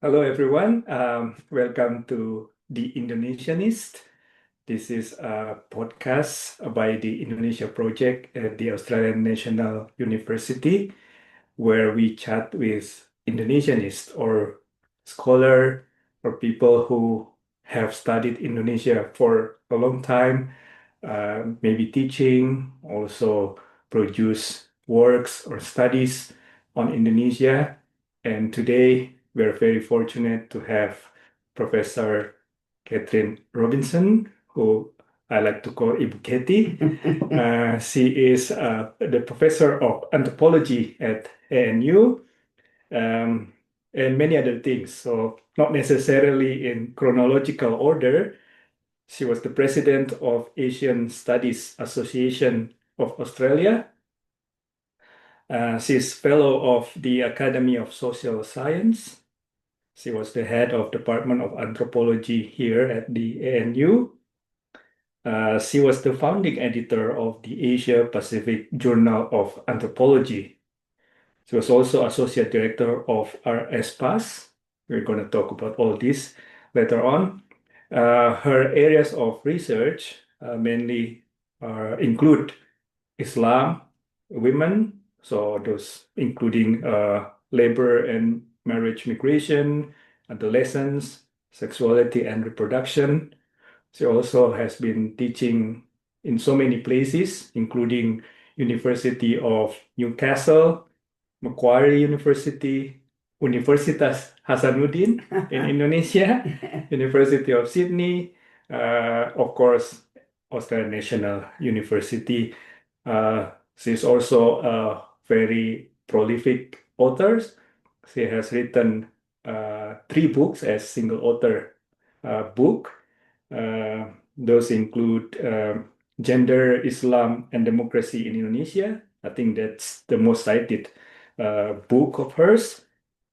Hello, everyone. Welcome to the Indonesianist. This is a podcast by the Indonesia Project at the Australian National University, where we chat with Indonesianists or scholar or people who have studied Indonesia for a long time, maybe teaching, also produce works or studies on Indonesia. And today we're very fortunate to have Professor Catherine Robinson, who I like to call Ibu Katie. She is the professor of anthropology at ANU, um, and many other things. So not necessarily in chronological order. She was the president of Asian Studies Association of Australia. She's fellow of the Academy of Social Science. She was the head of Department of Anthropology here at the ANU. She was the founding editor of the Asia Pacific Journal of Anthropology. She was also associate director of RSPAS. We're going to talk about all this later on. Her areas of research mainly include Islam, women, so those including labor and marriage migration, adolescence, sexuality and reproduction. She also has been teaching in so many places, including University of Newcastle, Macquarie University, Universitas Hasanuddin in Indonesia, University of Sydney, of course, Australian National University. She's also a very prolific author. She has written three books as single author book. Those include Gender, Islam, and Democracy in Indonesia. I think that's the most cited book of hers.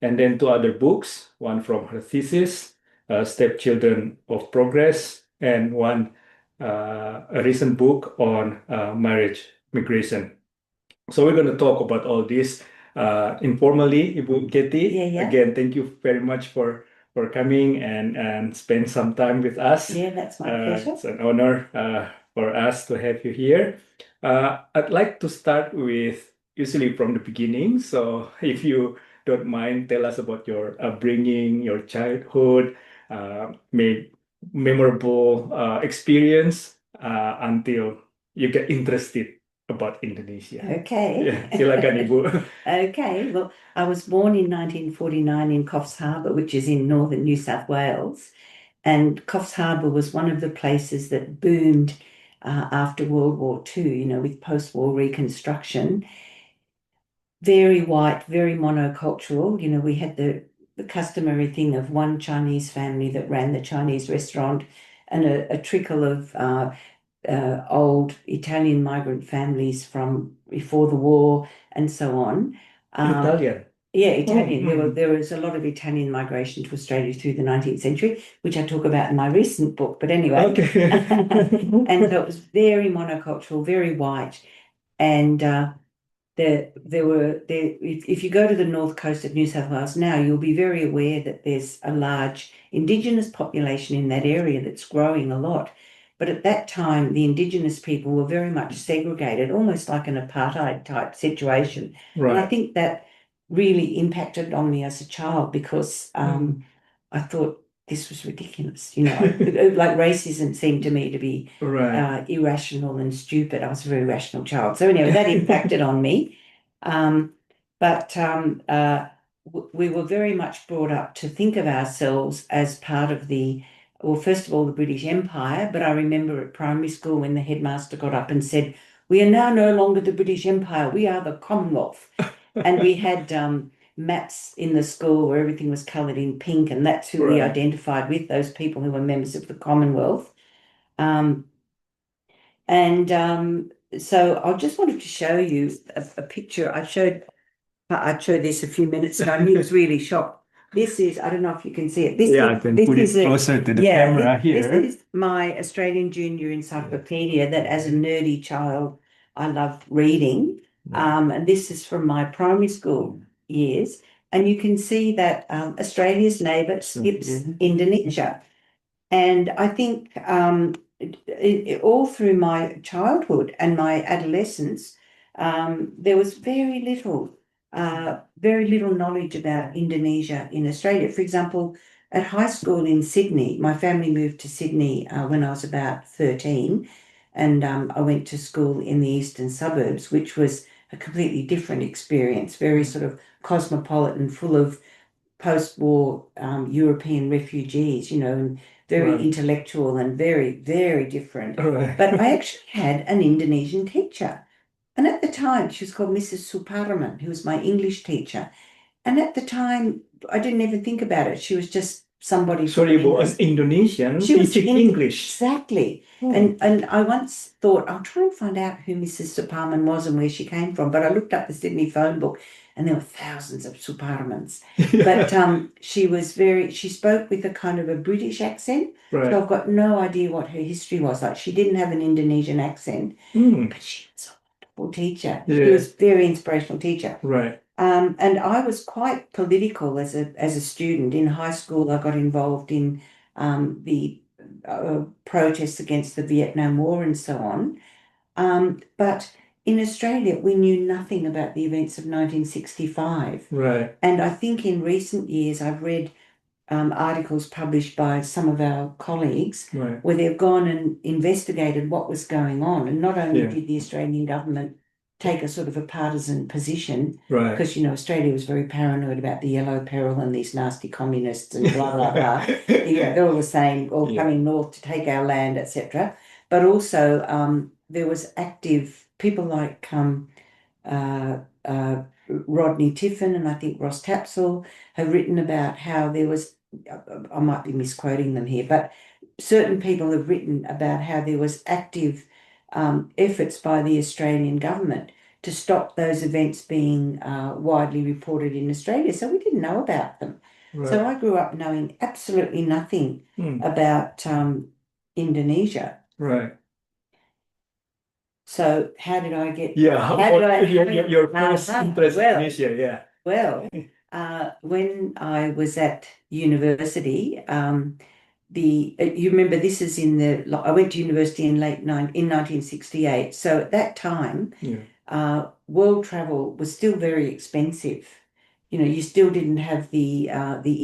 And then two other books, one from her thesis, Stepchildren of Progress, and one a recent book on marriage migration. So we're going to talk about all this informally, Ibu Ketty. Yeah. Again, thank you very much for coming and spend some time with us. Yeah, that's my pleasure. It's an honor for us to have you here. I'd like to start with usually from the beginning. So if you don't mind, tell us about your upbringing, your childhood, may memorable experience until you get interested about Indonesia. Okay. Ya, silakan Ibu. Okay. Well, I was born in 1949 in Coffs Harbour, which is in northern New South Wales. And Coffs Harbour was one of the places that boomed after World War II, with post-war reconstruction. Very white, very monocultural. We had the customary thing of one Chinese family that ran the Chinese restaurant and a trickle of old Italian migrant families from before the war and so on. Italian. Yeah, Italian. Mm. There was a lot of Italian migration to Australia through the 19th century, which I talk about in my recent book. But anyway, Okay. and so it was very monocultural, very white, and if you go to the north coast of New South Wales now, you'll be very aware that there's a large Indigenous population in that area that's growing a lot. But at that time, the Indigenous people were very much segregated, almost like an apartheid type situation. And I Right. think that really impacted on me as a child because I thought this was ridiculous. Like racism seemed to me to be Right. irrational and stupid. I was a very rational child. So anyway, that impacted on me. Um, but we were very much brought up to think of ourselves as part of well, first of all, the British Empire. But I remember at primary school when the headmaster got up and said, "We are now no longer the British Empire, we are the Commonwealth." And we had maps in the school where everything was coloured in pink, and that's who we Right. identified with, those people who were members of the Commonwealth. Um, and so I just wanted to show you a picture. I showed this a few minutes ago, and he was really shocked. This is, I don't know if you can see it. Yeah, I can this put is it closer to the yeah, camera this here. is my Australian Junior Encyclopedia that as a nerdy child I loved reading. Right. And this is from my primary school years. and you can see that Australia's neighbour skips Indonesia. And I think all through my childhood and my adolescence, there was very little knowledge about Indonesia in Australia. For example, at high school in Sydney, my family moved to Sydney when I was about 13, and I went to school in the eastern suburbs, which was a completely different experience, very sort of cosmopolitan, full of post-war European refugees, and very Right. intellectual and very, very different. Right. But I actually had an Indonesian teacher. And at the time, she was called Mrs. Suparman, who was my English teacher. And at the time, I didn't even think about it. She was just somebody from Sorry, but England. as Indonesian She was teaching English. exactly. Oh, And I once thought, I'll try and find out who Mrs. Suparman was and where she came from. But I looked up the Sydney phone book and there were thousands of Suparmans. But she spoke with a kind of a British accent. So right. I've got no idea what her history was like. She didn't have an Indonesian accent, Mm, but she was a wonderful teacher. She yeah. was a very inspirational teacher. Right. And I was quite political as a student. In high school, I got involved in the protests against the Vietnam War and so on. But in Australia, we knew nothing about the events of 1965. Right. And I think in recent years, I've read articles published by some of our colleagues Right. where they've gone and investigated what was going on. And not only Yeah. did the Australian government take a sort of a partisan position, Right. because, Australia was very paranoid about the yellow peril and these nasty communists and blah, blah, blah. They're all the same, all Yeah. coming north to take our land, etc. But also there was active people like uh, uh, Rodney Tiffin and I think Ross Tapsell have written about how there was, I might be misquoting them here, but certain people have written about how there was active efforts by the Australian government to stop those events being widely reported in Australia. So we didn't know about them. So Right. I grew up knowing absolutely nothing Mm, about Indonesia. right. So how did I get? Yeah. How did I? Your first interest in Well, Indonesia? Yeah. well, when I was at university, you remember this is I went to university in 1968. So at that time, Yeah. world travel was still very expensive. You still didn't have the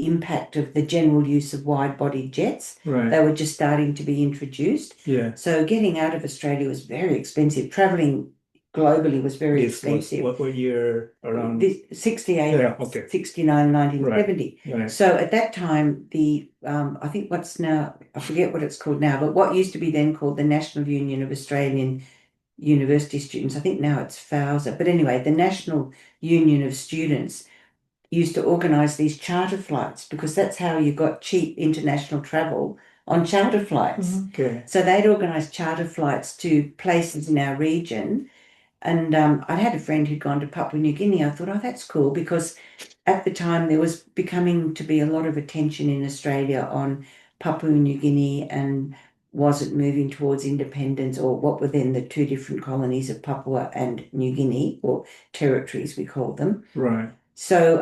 impact of the general use of wide-bodied jets. Right. They were just starting to be introduced. Yeah. So getting out of Australia was very expensive. Traveling globally was very This was expensive. what year around? This 68, Yeah. Okay. 69, 1970. Right. So at that time, I think what's now, I forget what it's called now, but what used to be then called the National Union of Australian University Students, I think now it's FAUSA, but anyway, the National Union of Students used to organise these charter flights because that's how you got cheap international travel on charter flights. Okay. So they'd organise charter flights to places in our region. And I'd had a friend who'd gone to Papua New Guinea. I thought, oh, that's cool, because at the time there was becoming to be a lot of attention in Australia on Papua New Guinea and was it moving towards independence, or what were then the two different colonies of Papua and New Guinea, or territories we called them. Right. So,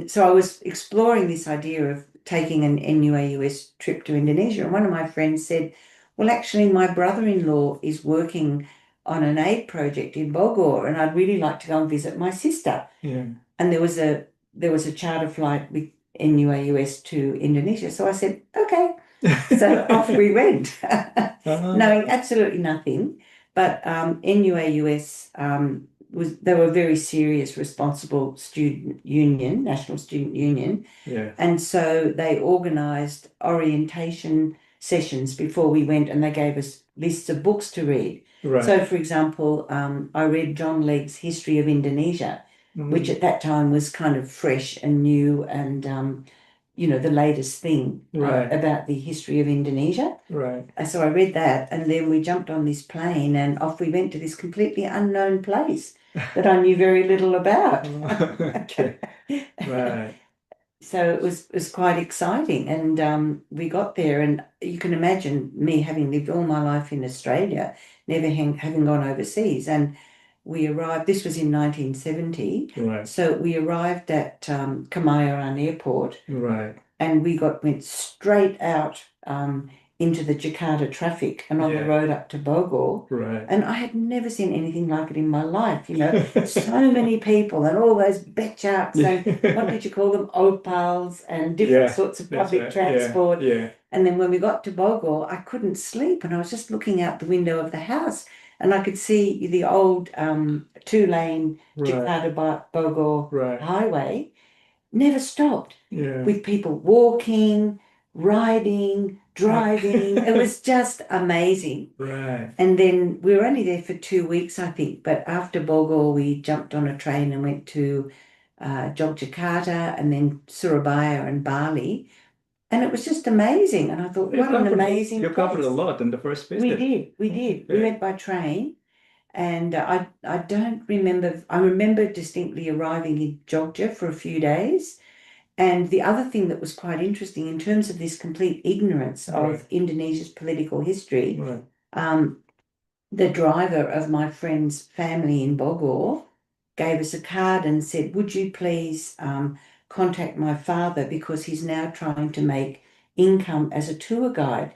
so I was exploring this idea of taking an NUAUS trip to Indonesia, and one of my friends said, well, actually, my brother-in-law is working on an aid project in Bogor, and I'd really like to go and visit my sister. Yeah. And there was a charter flight with NUAUS to Indonesia. So I said, okay. So off we went, knowing absolutely nothing. But NUAUS they were a very serious, responsible student union, national student union. Yeah. And so they organised orientation sessions before we went, and they gave us lists of books to read. Right. So, for example, I read John Legg's History of Indonesia, which at that time was kind of fresh and new and, the latest thing Right. about the history of Indonesia. Right. So I read that, and then we jumped on this plane and off we went to this completely unknown place that I knew very little about. Okay. Right. So it was quite exciting, and we got there, and you can imagine me having lived all my life in Australia, never having gone overseas, and we arrived, this was in 1970. Right. So we arrived at Kemayoran Airport Right. and we went straight out into the Jakarta traffic and on the Yeah. road up to Bogor. Right. And I had never seen anything like it in my life, so many people and all those becaks and what did you call them? Opals and different Yeah, sorts of that's public right. transport. Yeah. And then when we got to Bogor, I couldn't sleep and I was just looking out the window of the house and I could see the old two-lane Right. Jakarta Bogor Right. highway never stopped Yeah. with people walking, riding, driving. It was just amazing. Right. And then we were only there for 2 weeks, I think. But after Bogor, we jumped on a train and went to Yogyakarta and then Surabaya and Bali. And it was just amazing. And I thought, what an amazing You covered a place. lot in the first We visit. did, we did. We Okay. went by train. And I don't remember, I remember distinctly arriving in Jogja for a few days. And the other thing that was quite interesting in terms of this complete ignorance Right. of Indonesia's political history, Right. the driver of my friend's family in Bogor gave us a card and said, would you please contact my father because he's now trying to make income as a tour guide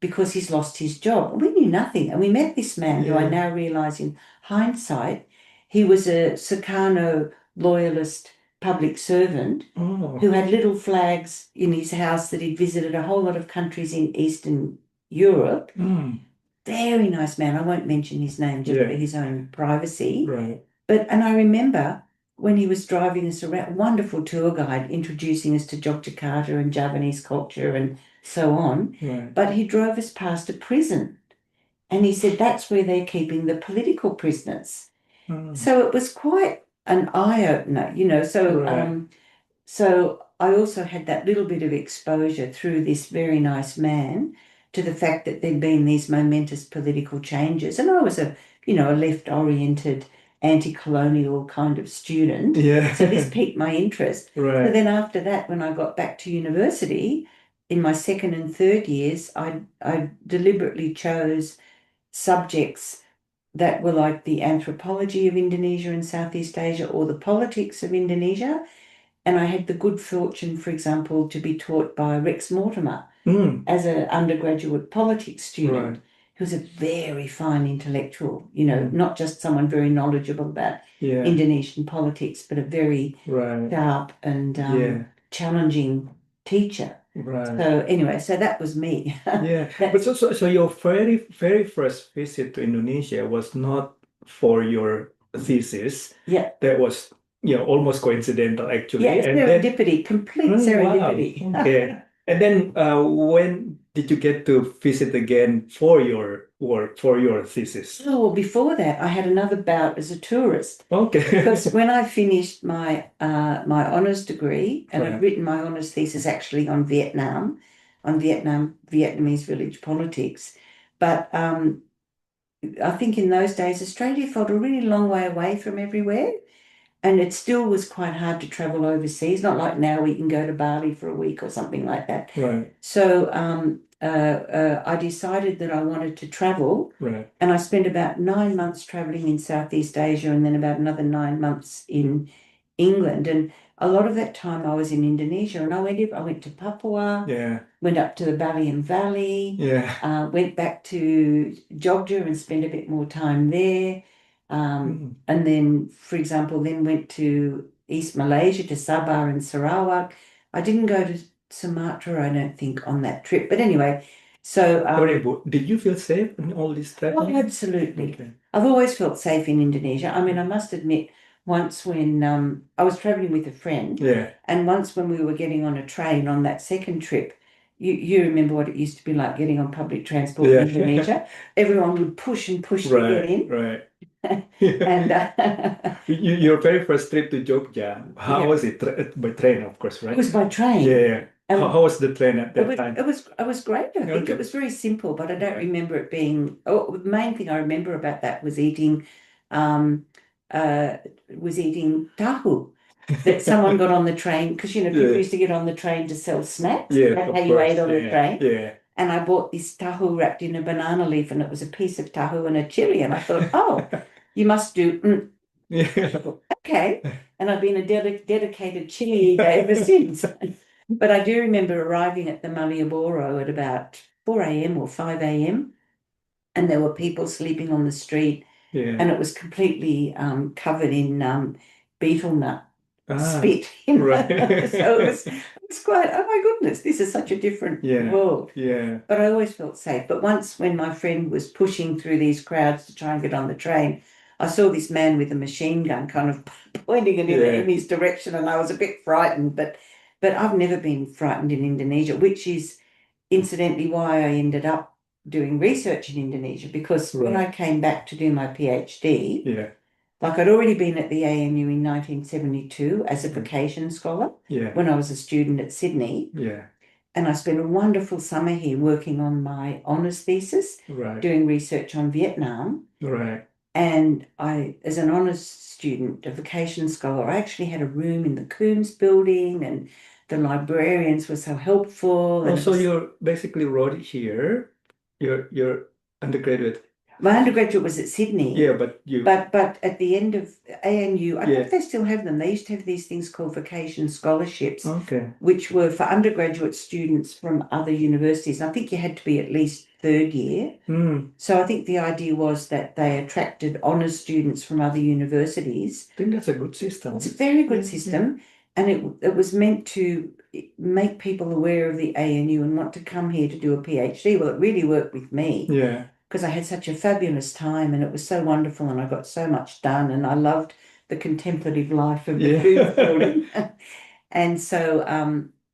because he's lost his job. We knew nothing. And we met this man who I Yeah. now realize in hindsight, he was a Sukarno loyalist public servant Oh. who had little flags in his house that he'd visited a whole lot of countries in Eastern Europe. Mm. Very nice man. I won't mention his name just Yeah. for his own privacy. Right. And I remember when he was driving us around, wonderful tour guide introducing us to Yogyakarta and Javanese culture and so on. Right. But he drove us past a prison and he said that's where they're keeping the political prisoners. Mm. So it was quite an eye-opener. So Right. so I also had that little bit of exposure through this very nice man to the fact that there'd been these momentous political changes. And I was a left-oriented, anti-colonial kind of student. Yeah. So this piqued my interest. So Right. then after that, when I got back to university, in my second and third years, I deliberately chose subjects that were like the anthropology of Indonesia and Southeast Asia or the politics of Indonesia. And I had the good fortune, for example, to be taught by Rex Mortimer Mm. as an undergraduate politics student, Right. who was a very fine intellectual, Mm. not just someone very knowledgeable about Yeah. Indonesian politics, but a very Right. sharp and Yeah. challenging teacher. Right. So anyway, so that was me. Yeah. But That's so your very first visit to Indonesia was not for your thesis. yeah. That was, almost coincidental actually. Yeah, And then, serendipity, complete oh, wow. serendipity. Okay. And then when did you get to visit again for your work, for your thesis? Oh, well, before that, I had another bout as a tourist Okay. because when I finished my honours degree, and Right. I'd written my honours thesis actually on Vietnamese village politics, but I think in those days Australia felt a really long way away from everywhere. And it still was quite hard to travel overseas, not like now we can go to Bali for a week or something like that. Right. So I decided that I wanted to travel, Right. and I spent about 9 months traveling in Southeast Asia and then about another 9 months in England. And a lot of that time I was in Indonesia, and I went to Papua, Yeah. went up to the Balian Valley, Yeah. went back to Jogja and spent a bit more time there. Mm. And then, for example, then went to East Malaysia, to Sabah and Sarawak. I didn't go to Sumatra, I don't think, on that trip. But anyway, so Sorry, but did you feel safe in all this oh, traveling? absolutely. Okay. I've always felt safe in Indonesia. I mean, I must admit, once when I was traveling with a friend, Yeah. and once when we were getting on a train on that second trip, you remember what it used to be like getting on public transport in Yeah. Indonesia. Everyone would push and push to get in. Right. And Your very first trip to Jogja, how Yeah. was it? By train, of course, it right? was by train. Yeah. And How was the train at It that was, time? it was great. I think Okay. it was very simple, but I don't Right. remember it being. Oh, the main thing I remember about that was eating, um, uh, tahu that someone got on the train because people Yeah. used to get on the train to sell snacks. Yeah, That's of how you course. ate on the Yeah. train. Yeah. And I bought this tahu wrapped in a banana leaf, and it was a piece of tahu and a chili. And I thought, oh, You must do, Yeah. okay. And I've been a dedicated chili eater ever since. But I do remember arriving at the Malioboro at about 4 a.m. or 5 a.m. and there were people sleeping on the street Yeah. and it was completely covered in beetle nut Ah, spit. So right. it was quite, oh my goodness, this is such a different Yeah. world. Yeah. But I always felt safe. But once when my friend was pushing through these crowds to try and get on the train, I saw this man with a machine gun kind of pointing it in Yeah. his direction, and I was a bit frightened. But I've never been frightened in Indonesia, which is incidentally why I ended up doing research in Indonesia, because when I Right. came back to do my PhD, Yeah. like I'd already been at the ANU in 1972 as a Mm. vacation scholar Yeah. when I was a student at Sydney. Yeah. And I spent a wonderful summer here working on my honours thesis, Right. doing research on Vietnam. Right. And I, as an honours student, a vacation scholar, I actually had a room in the Coombs building and the librarians were so helpful. And it Also, was, you're basically wrote it here. Your undergraduate. my undergraduate was at Yeah, Sydney, but you. but at the end of ANU, I don't know Yeah. if they still have them. They used to have these things called vacation scholarships, Okay. which were for undergraduate students from other universities. And I think you had to be at least third year. Mm. So I think the idea was that they attracted honours students from other universities. I think that's a good system. It's a very Yeah. good system, and it was meant to make people aware of the ANU and want to come here to do a PhD. Well, it really worked with me Yeah. because I had such a fabulous time and it was so wonderful and I got so much done and I loved the contemplative life of the Coombs Yeah. building. And so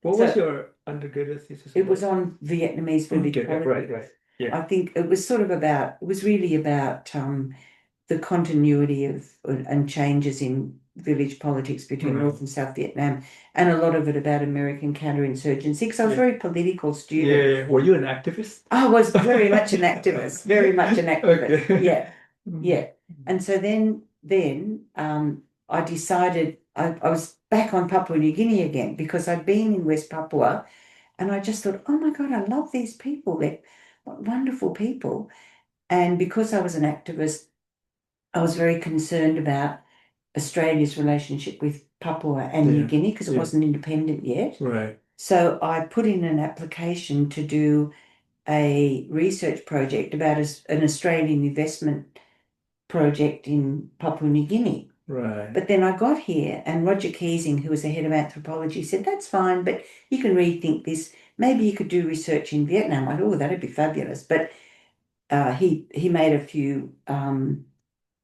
What was your undergraduate thesis it was about? on Vietnamese village Okay. Yeah, right. politics. Right. Yeah. I think it was sort of about, it was really about the continuity of and changes in village politics between Right. North and South Vietnam, and a lot of it about American counterinsurgency, because I was a Yeah. very political Yeah. student. Yeah. Were you an activist? I was very much an activist, very much an activist. Okay. Yeah, Mm. yeah. And so then I decided I was back on Papua New Guinea again because I'd been in West Papua and I just thought, oh my God, I love these people. They're wonderful people. And because I was an activist, I was very concerned about Australia's relationship with Papua and New Yeah. Guinea because it Yeah. wasn't independent yet. Right. So I put in an application to do a research project about an Australian investment project in Papua New Guinea. Right. But then I got here and Roger Keesing, who was the head of anthropology, said, that's fine, but you can rethink this. Maybe you could do research in Vietnam. I thought, oh, that'd be fabulous. But he made a few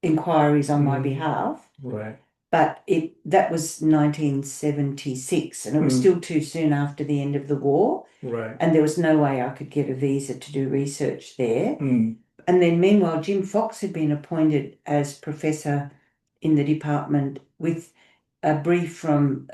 inquiries on my behalf. Right. But that was 1976, and it was Mm. still too soon after the end of the war, Right. and there was no way I could get a visa to do research there. Mm. And then meanwhile, Jim Fox had been appointed as professor in the department with a brief from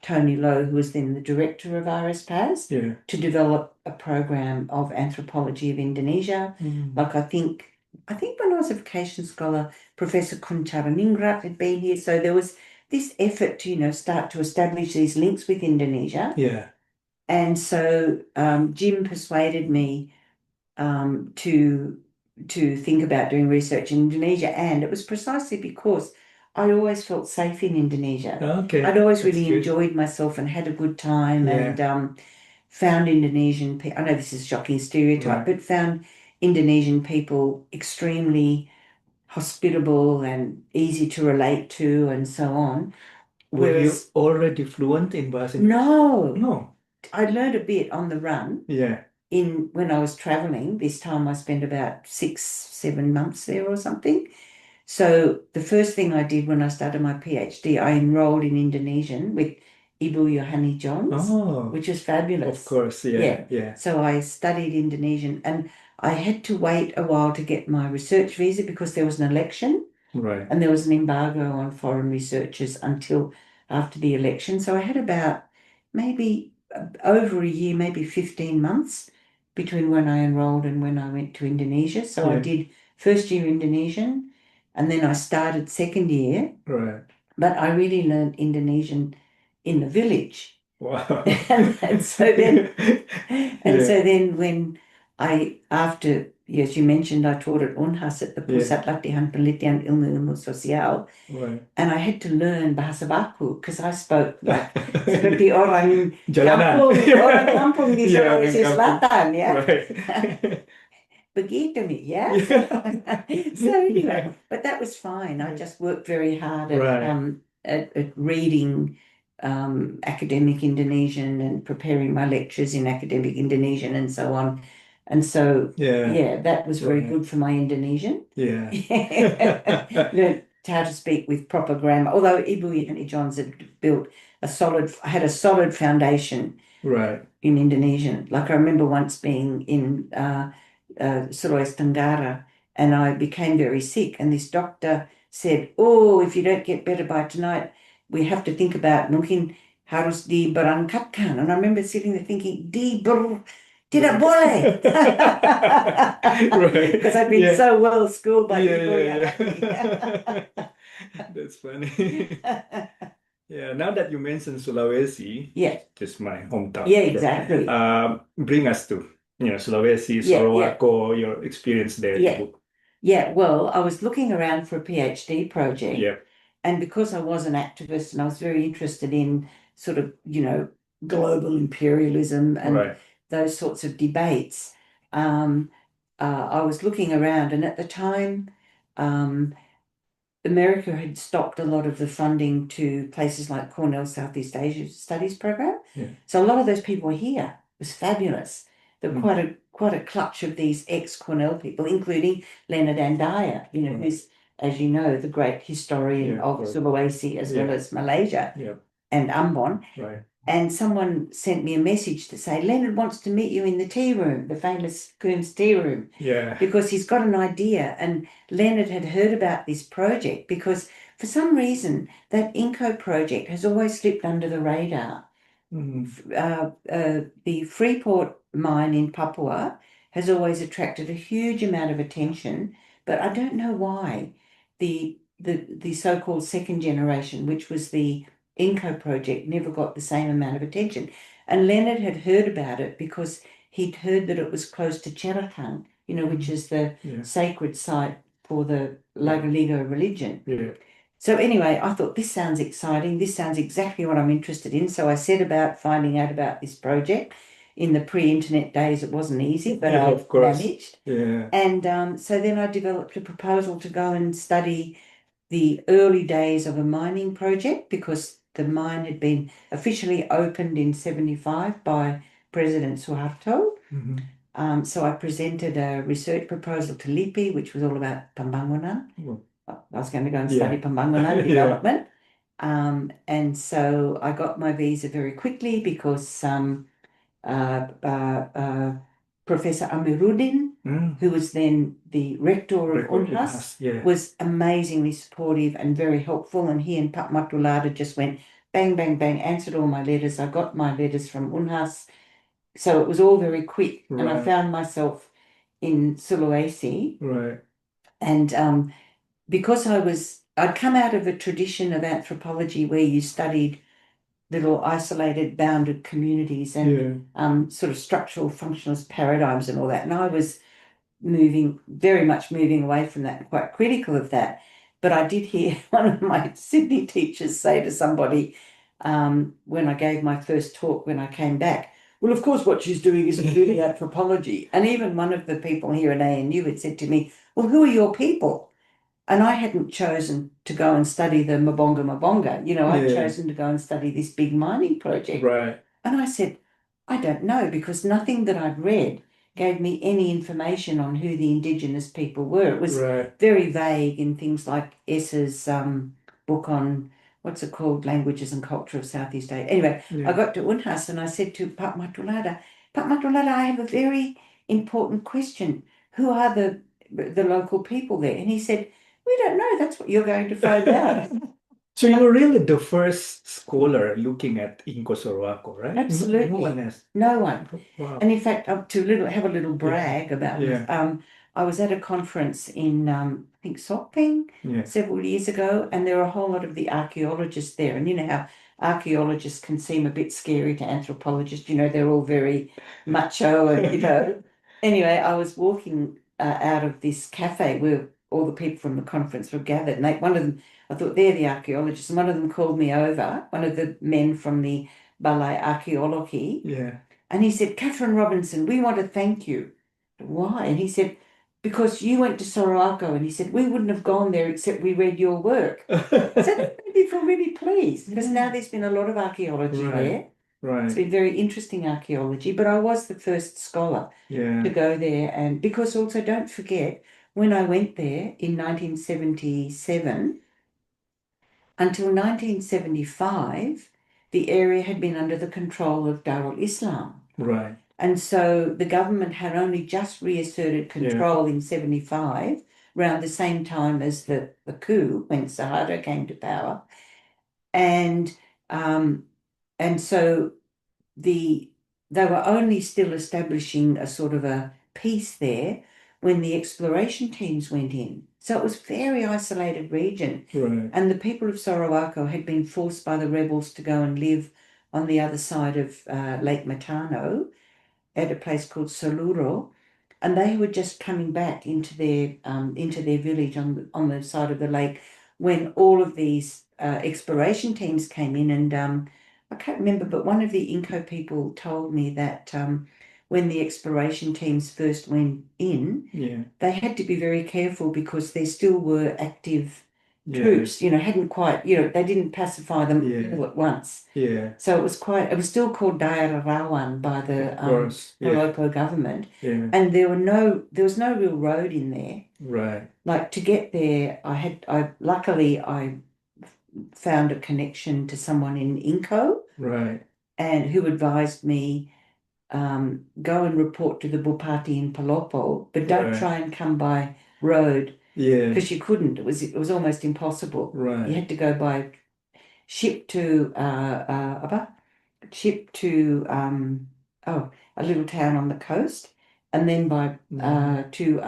Tony Lowe, who was then the director of RSPAS, Yeah. to develop a program of anthropology of Indonesia. Mm. Like I think when I was a vacation scholar, Professor Kuncharaningrat had been here. So there was this effort to, start to establish these links with Indonesia. Yeah. And so Jim persuaded me to think about doing research in Indonesia, and it was precisely because I always felt safe in Indonesia. Okay. I'd always That's really good. enjoyed myself and had a good time, Yeah. and found Indonesian people. I know this is a shocking stereotype, Right. but found Indonesian people extremely hospitable and easy to relate to, and so on. Were you Whereas, already fluent in Bahasa Inggris? no, No. I learned a bit on the run. Yeah. When I was traveling. This time I spent about 6, 7 months there or something. So the first thing I did when I started my PhD, I enrolled in Indonesian with Ibu Yohani Johns, Oh, which is fabulous. of course. Yeah. Yeah. Yeah. So I studied Indonesian and I had to wait a while to get my research visa because there was an election Right. and there was an embargo on foreign researchers until after the election. So I had about maybe over a year, maybe 15 months between when I enrolled and when I went to Indonesia. So I Yeah. did first year Indonesian and then I started second year, Right. but I really learned Indonesian in the village. Wow. And so then Yeah. when after as you mentioned, I taught at Unhas at the Pusat Latihan Penelitian Ilmu-Ilmu Sosial, Right. and I had to learn bahasa baku because I spoke like seperti orang Jalanan. orang kampung di Yeah, orang Sulawesi kampung. Selatan, ya. Right. Begitu nih, ya. Yeah. So anyway, Yeah. but that was fine. I Yeah. just worked very hard Right. at reading academic Indonesian and preparing my lectures in academic Indonesian and so on. And so, Yeah. yeah, that was very Right. good for my Indonesian. Yeah. Learned how to speak with proper grammar. Although Ibu and Johns had had a solid foundation Right. in Indonesian. Like I remember once being in Sulawesi Tenggara, and I became very sick, and this doctor said, "Oh, if you don't get better by tonight, we have to think about mungkin harus diberangkatkan." And I remember sitting there thinking, tidak boleh. Right. Because I'd been Yeah. so well schooled by Yeah, Ibu yeah, Yanati. That's funny. Yeah, now that you mentioned Sulawesi, Yeah, just my hometown. yeah, Okay. exactly. Bring us to, Sulawesi, Yeah, yeah. Sorowako, your experience there, Yeah. Ibu. Yeah, well, I was looking around for a PhD project, Yeah, and because I was an activist and I was very interested in sort of, global imperialism and right. those sorts of debates, I was looking around, and at the time, um, America had stopped a lot of the funding to places like Cornell Southeast Asia Studies Program. Yeah. So a lot of those people were here. It was fabulous. There were Mm. quite a clutch of these ex-Cornell people, including Leonard Andaya, Right. who's, as you know, the great historian Yeah, of right. Sulawesi as well Yeah. as Malaysia Yeah, and Ambon. right. And someone sent me a message to say, Leonard wants to meet you in the tea room, the famous Coombs tea room, Yeah. because he's got an idea. And Leonard had heard about this project because for some reason that Inco project has always slipped under the radar. Mm. The Freeport mine in Papua has always attracted a huge amount of attention, but I don't know why. The so-called second generation, which was the Inco project, never got the same amount of attention. And Leonard had heard about it because he'd heard that it was close to Cherakang, which is the Yeah. sacred site for the Lagaligo religion. Yeah. So anyway, I thought this sounds exciting. This sounds exactly what I'm interested in. So I set about finding out about this project. In the pre-internet days, it wasn't easy, but Yeah, I of course. managed. Yeah. And so then I developed a proposal to go and study the early days of a mining project because the mine had been officially opened in 75 by President Suharto. Mhm. So I presented a research proposal to LIPI, which was all about pembangunan. Well, I was going to go and Yeah. study pembangunan Yeah. development. And so I got my visa very quickly because Professor Amiruddin, Mm. who was then the rector of Record Unhas, Yeah. was amazingly supportive and very helpful. And he and Pak Matulada just went bang, bang, bang, answered all my letters. I got my letters from Unhas. So it was all very quick. And I Right. found myself in Sulawesi. Right. And because I'd come out of a tradition of anthropology where you studied little isolated, bounded communities and sort of structural functionalist paradigms and all that. And I was very much moving away from that and quite critical of that. But I did hear one of my Sydney teachers say to somebody when I gave my first talk when I came back, well, of course, what she's doing is including anthropology. And even one of the people here at ANU had said to me, well, who are your people? And I hadn't chosen to go and study the Mabonga Mabonga. I'd chosen to go and study this big mining project. Right. And I said, I don't know, because nothing that I'd read gave me any information on who the Indigenous people were. It was very vague in things like S's book on, what's it called, Languages and Culture of Southeast Asia. Anyway, I got to Unhas and I said to Pak Matulada, I have a very important question. Who are the local people there? And he said, we don't know. That's what you're going to find out. So you were really the first scholar looking at Inco Sorowako, right? Absolutely. No one else. No one. Wow. And in fact, have a little brag about it. I was at a conference in, I think, Sokping several years ago, and there were a whole lot of the archaeologists there. And you know how archaeologists can seem a bit scary to anthropologists. They're all very macho and, Anyway, I was walking out of this cafe where all the people from the conference were gathered. And one of them, I thought they're the archaeologists, and one of them called me over, one of the men from the Ballet Archaeology, Yeah. and he said, Catherine Robinson, we want to thank you. Why? And he said, because you went to Sorowako, and he said, we wouldn't have gone there except we read your work. So that made me feel really pleased because now there's been a lot of archaeology there. It's Right. been very interesting archaeology, but I was the first scholar Yeah. to go there. And because also, don't forget, when I went there in 1977, until 1975, the area had been under the control of Darul Islam. Right. And so the government had only just reasserted control in 75, around the same time as the coup when Suharto came to power. And um, and so they were only still establishing a sort of a peace there when the exploration teams went in. So it was a very isolated region. Right. And the people of Sorowako had been forced by the rebels to go and live on the other side of Lake Matano at a place called Soluro, and they were just coming back into their village on the side of the lake when all of these exploration teams came in. And I can't remember, but one of the Inco people told me that when the exploration teams first went in, Yeah. they had to be very careful because there still were active Yeah. troops, hadn't quite, they didn't pacify them Yeah. all at once. Yeah. So it was still called Daerah Rawan by the Of course. Yeah. Malopo government. Yeah. And there was no real road in there. Right. Like to get there, luckily I found a connection to someone in Inco Right. and who advised me go and report to the Bupati in Palopo, but don't Right. try and come by road Yeah. because you couldn't. It was almost impossible. Right. You had to go by ship to ship to a little town on the coast, and then by to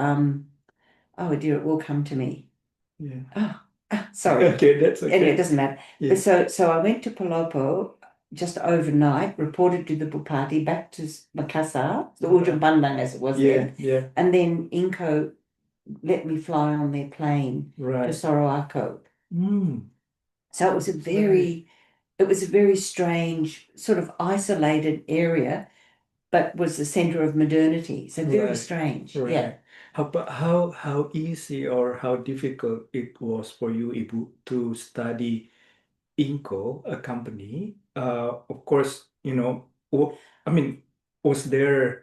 oh dear, it will come to me. Yeah. Sorry. Okay, that's okay. Anyway, it doesn't matter. Yeah. So I went to Palopo just overnight, reported to the Bupati, back to Makassar, the Ujung Pandang as it was then. Yeah. And then Inco let me fly on their plane to Right. Sorowako. Mm. So it was a very strange, sort of isolated area, but was the center of modernity. So very Right. strange. Right. Yeah. How easy or how difficult it was for you, Ibu, to study Inco, a company? Of course, I mean, was there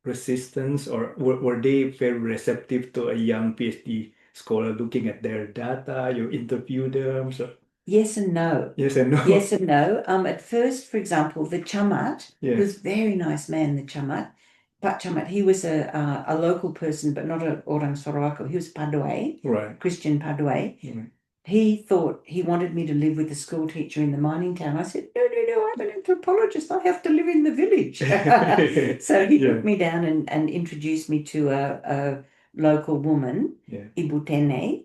resistance or were they very receptive to a young PhD scholar looking at their data? You interview them, so Yes and no. yes and no. Yes and no. At first, for example, the Chamat, Yeah. who's a very nice man, the Chamat, but Chamat, he was a local person, but not an Orang Sorowako. He was Padue, Right. Christian Padue. Right. He thought he wanted me to live with the school teacher in the mining town. I said, no, I'm an anthropologist. I have to live in the village. So he Yeah. took me down and introduced me to a local woman, Yeah. Ibutene,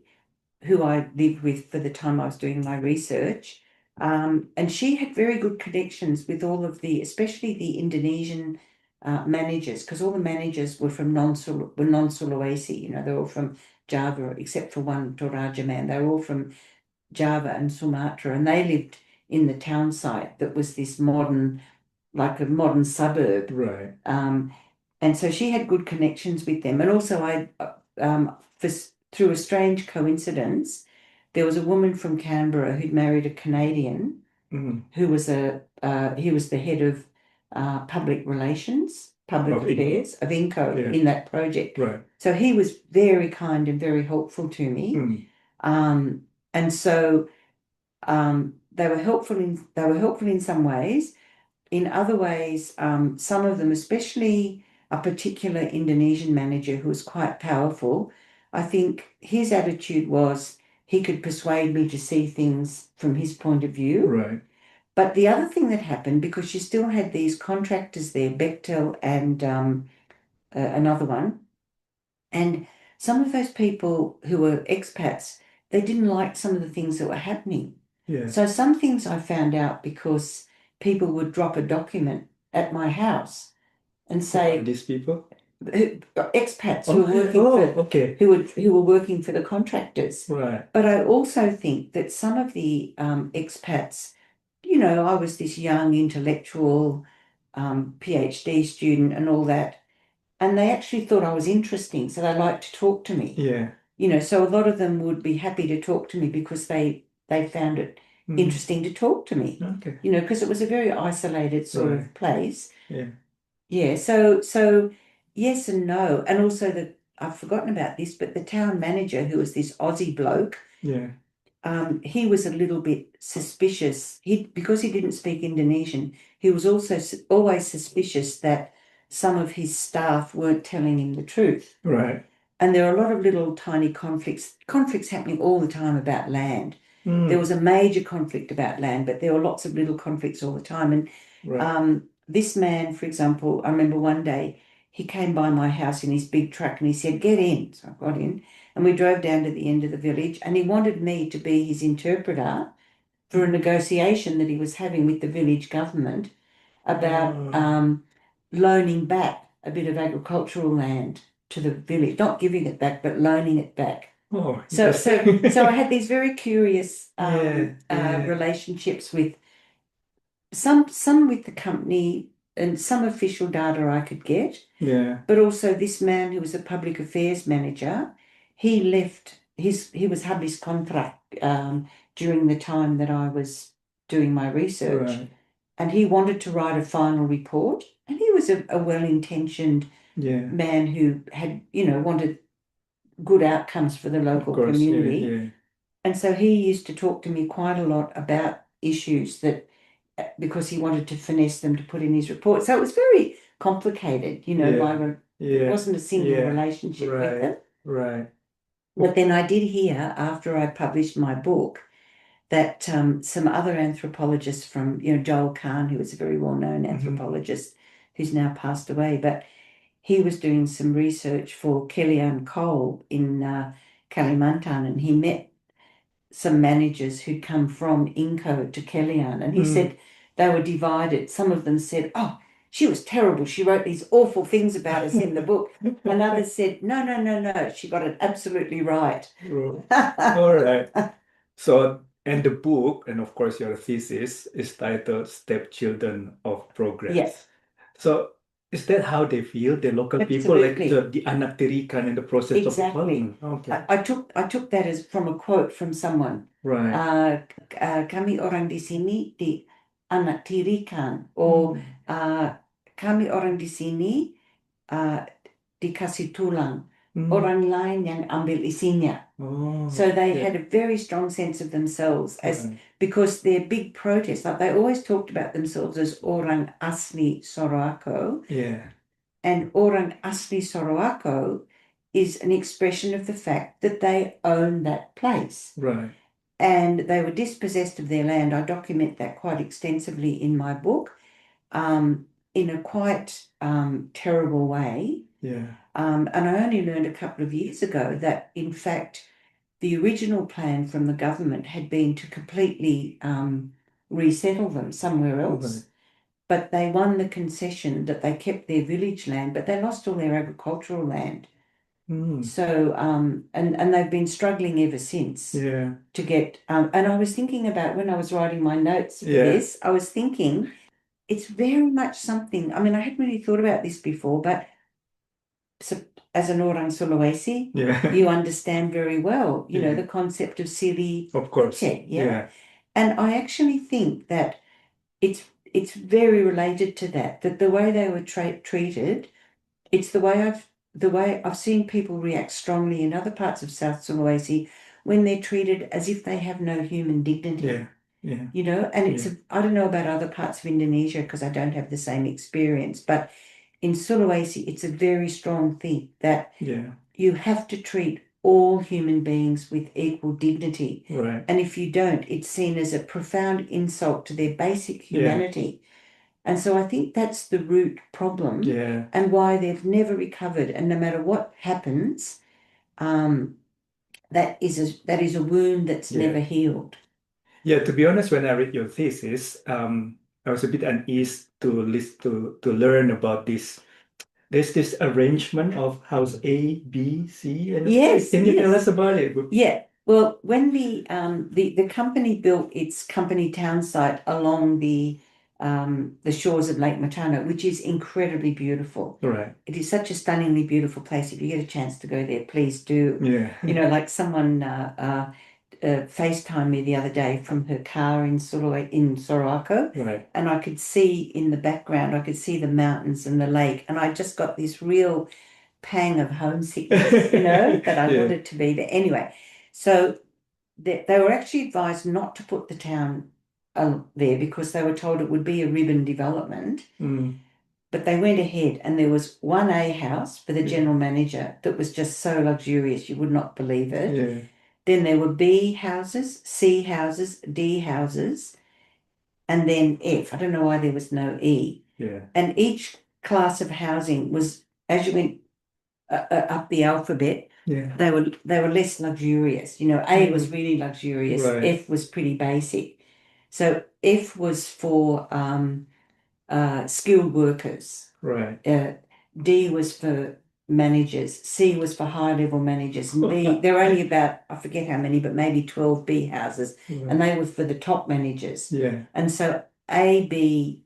who I lived with for the time I was doing my research. And she had very good connections with all of especially the Indonesian managers, because all the managers were non-Sulawesi. They're all from Java, except for one Toraja man. They were all from Java and Sumatra, and they lived in the town site that was this like a modern suburb. Right. And so she had good connections with them. And also through a strange coincidence, there was a woman from Canberra who'd married a Canadian who was he was the head of public relations, public Of Inco. affairs of Inco Yeah. in that project. Right. So he was very kind and very helpful to me. And so they were helpful in some ways. In other ways, some of them, especially a particular Indonesian manager who was quite powerful, I think his attitude was he could persuade me to see things from his point of view. Right. But the other thing that happened, because you still had these contractors there, Bechtel and another one, and some of those people who were expats, they didn't like some of the things that were happening. Yeah. So some things I found out because people would drop a document at my house and Who are say, these people? expats who were Okay. working Oh, for okay. who were working for the contractors. Right. But I also think that some of the expats, you know, I was this young intellectual PhD student and all that, and they actually thought I was interesting, so they liked to talk to me. Yeah. You know, so a lot of them would be happy to talk to me because they found it Mm. interesting to talk to me. Okay. You know, because it was a very isolated sort Right. of place. Yeah. Yeah, so yes and no. And also that I've forgotten about this, but the town manager, who was this Aussie bloke, Yeah. he was a little bit suspicious. He because he didn't speak Indonesian, he was also always suspicious that some of his staff weren't telling him the truth. Right. And there are a lot of little tiny conflicts happening all the time about land. There Mm. was a major conflict about land, but there were lots of little conflicts all the time. And Right. this man, for example, I remember one day he came by my house in his big truck and he said, "Get in." So I got in and we drove down to the end of the village and he wanted me to be his interpreter for a negotiation that he was having with the village government about Oh. loaning back a bit of agricultural land to the village, not giving it back, but loaning it back. Oh, So I interesting. had these very curious Yeah. Yeah. relationships with some with the company and some official data I could get, Yeah. but also this man who was a public affairs manager, he left he was habeas contract during the time that I was doing my research, Right. and he wanted to write a final report, and he was a well-intentioned Yeah. man who had, you know, wanted good outcomes for the Of local course. Yeah. community. Yeah. And so he used to talk to me quite a lot about issues that, because he wanted to finesse them to put in his report. So it was very complicated, you know, Yeah. it Yeah. wasn't a single Yeah. relationship with Right. them. Right. But then I did hear after I published my book that some other anthropologists from, you know, Joel Kahn, who was a very well-known Hmm. anthropologist who's now passed away, but he was doing some research for Kellyanne Cole in Kalimantan, and he met some managers who'd come from Inco to Kellyanne, and he Mm. said they were divided. Some of them said, "Oh, she was terrible. She wrote these awful things about us in the book." And others said, "No, no, no, no. She got it absolutely right." Ro- All right. So, and the book, and of course your thesis, is titled Stepchildren of Yeah, Progress. So, is that how they feel, the local people, like absolutely. the anak tirikan in the process of Exactly. development? Okay. I took that as from a quote from someone. Right. Kami orang di sini di anak tirikan, or Mm. uh, kami orang di sini uh, dikasih tulang, Mm. orang lain yang ambil isinya. Oh, So they yeah. had a very strong sense of themselves as, Right. because their big protest, like they always talked about themselves as orang asli Sorowako, Yeah. and orang asli Sorowako is an expression of the fact that they own that place. Right. And they were dispossessed of their land. I document that quite extensively in my book, in a quite terrible way. Yeah. And I only learned a couple of years ago that, in fact, the original plan from the government had been to completely resettle them somewhere Right. else. But they won the concession that they kept their village land, but they lost all their agricultural land. Mm. So, and they've been struggling ever since Yeah. to get, and I was thinking about when I was writing my notes for Yeah. this, I was thinking it's very much something. I mean, I hadn't really thought about this before, but so, as an orang Sulawesi, Yeah. you understand very well, you know, Yeah. the concept of sili Of course. pete, yeah? Yeah. And I actually think that it's very related to that, that the way they were treated, it's the way I've seen people react strongly in other parts of South Sulawesi when they're treated as if they have no human dignity, Yeah. Yeah. you know, and Yeah. I don't know about other parts of Indonesia because I don't have the same experience, but in Sulawesi, it's a very strong thing that Yeah. you have to treat all human beings with equal dignity. Right. And if you don't, it's seen as a profound insult to their basic Yeah. humanity. And so I think that's the root problem Yeah. and why they've never recovered. And no matter what happens, um, that is a wound that's Yeah. never healed. Yeah. To be honest, when I read your thesis, I was a bit uneasy to learn about there's this arrangement of house A, B, C, and Yes, can you tell us yes. about it? Yeah. Well, when the company built its company town site along the shores of Lake Matano, which is incredibly beautiful. Right. It is such a stunningly beautiful place. If you get a chance to go there, please do. Yeah. Like someone FaceTimed me the other day from her car in Sorowako, Right. and I could see in the background, I could see the mountains and the lake, and I just got this real pang of homesickness, that I Yeah. wanted to be there. Anyway, so they were actually advised not to put the town there because they were told it would be a ribbon development. Mm. But they went ahead, and there was one A house for the Yeah. general manager that was just so luxurious, you would not believe it. Yeah. Then there were B houses, C houses, D houses, and then F. I don't know why there was no E. Yeah. And each class of housing was, as you went up the alphabet, Yeah. they were less luxurious. A was Mm. really luxurious. Right. F was pretty basic. So F was for skilled workers. Right. D was for managers. C was for high level managers. And B, there were only about, I forget how many, but maybe 12 B houses, and Right. they were for the top managers. Yeah. And so A, B,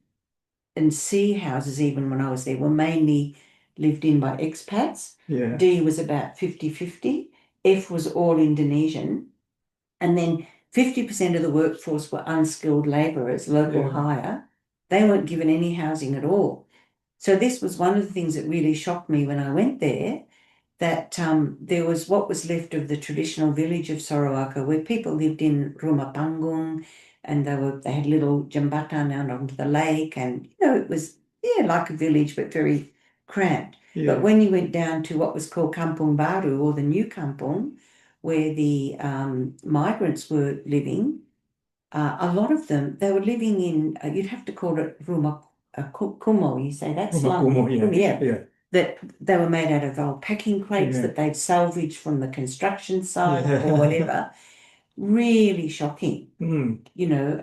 and C houses, even when I was there, were mainly lived in by expats. Yeah. D was about 50-50. F was all Indonesian. And then 50% of the workforce were unskilled laborers, local Yeah. hire. They weren't given any housing at all. So this was one of the things that really shocked me when I went there, that there was what was left of the traditional village of Sorowako, where people lived in rumah panggung, and they had little jambatan out onto the lake, and it was like a village but very cramped. But Yeah. when you went down to what was called Kampung Baru, or the new Kampung, where the migrants were living, a lot of them, they were living in, you'd have to call it rumah kumo, you say that, Rumah slum. kumuh. Yeah. Yeah, Yeah. that they were made out of old packing crates Yeah. that they'd salvaged from the construction site or Yeah. whatever. Really shocking, Mm.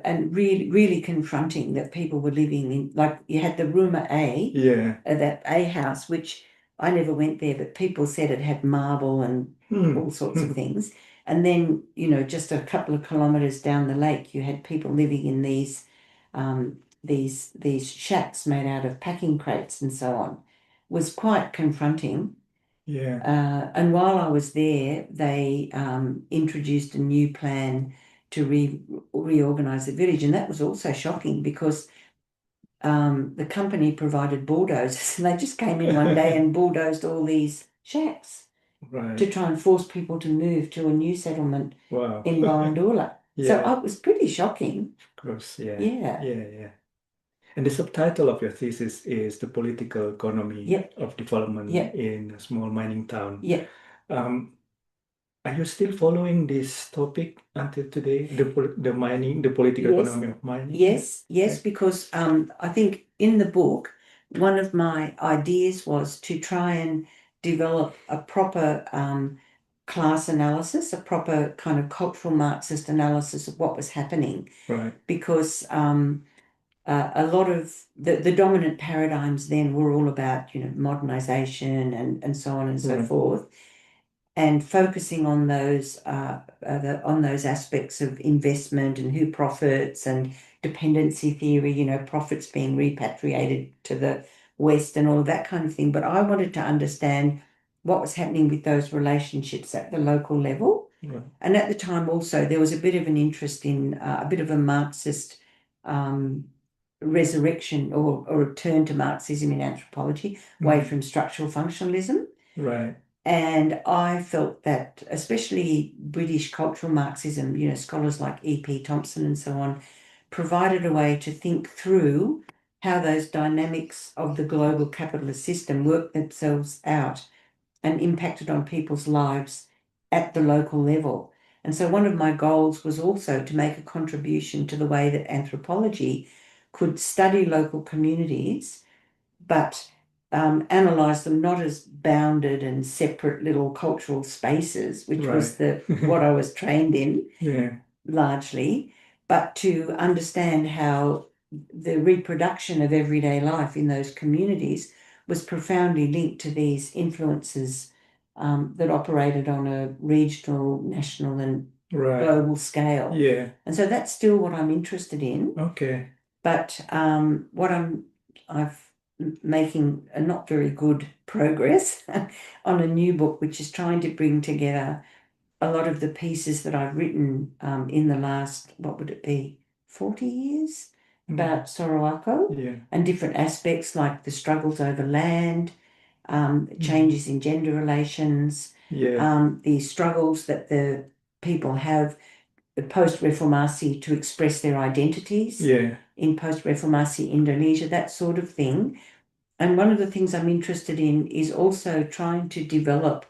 and really, really confronting that people were living in, like you had the rumor A, Yeah. that A house, which I never went there, but people said it had marble and all Mm. sorts of Mm. things. And then, just a couple of kilometers down the lake, you had people living in these shacks made out of packing crates and so on. Was quite confronting. Yeah. And while I was there, they introduced a new plan to reorganize the village, and that was also shocking because the company provided bulldozers, and they just came in one day and bulldozed all these shacks to Right. try and force people to move to a new settlement Wow. in Barandula. So Yeah. it was pretty shocking. Of course. Yeah. Yeah. Yeah. Yeah. And the subtitle of your thesis is The Political Economy Yep. of Development Yep. in a Small Mining Town. Yep. Um, are you still following this topic until today? The political Yes. economy of mining? Yes. Yeah. Yes. Because I think in the book, one of my ideas was to try and develop a proper class analysis, a proper kind of cultural Marxist analysis of what was happening, Right. because a lot of the dominant paradigms then were all about, modernization and so on and so Right. forth, and focusing on those aspects of investment and who profits and dependency theory, profits being repatriated to the West and all of that kind of thing. But I wanted to understand what was happening with those relationships at the local level. Right. And at the time also, there was a bit of an interest in a bit of a Marxist resurrection or return to Marxism in anthropology, away from structural functionalism. Right. And I felt that, especially British cultural Marxism, scholars like E.P. Thompson and so on, provided a way to think through how those dynamics of the global capitalist system worked themselves out and impacted on people's lives at the local level. And so one of my goals was also to make a contribution to the way that anthropology could study local communities, but analyze them not as bounded and separate little cultural spaces, which was Right. what I was trained in Yeah. largely, but to understand how the reproduction of everyday life in those communities was profoundly linked to these influences that operated on a regional, national, and Right. global scale. Yeah. And so that's still what I'm interested in. Okay. But what I've making a not very good progress on a new book, which is trying to bring together a lot of the pieces that I've written in the last, what would it be, 40 years about Sorowako Yeah. and different aspects like the struggles over land, changes in gender relations, Yeah. the struggles that the people have post-Reformasi to express their identities Yeah. in post-Reformasi Indonesia, that sort of thing. And one of the things I'm interested in is also trying to develop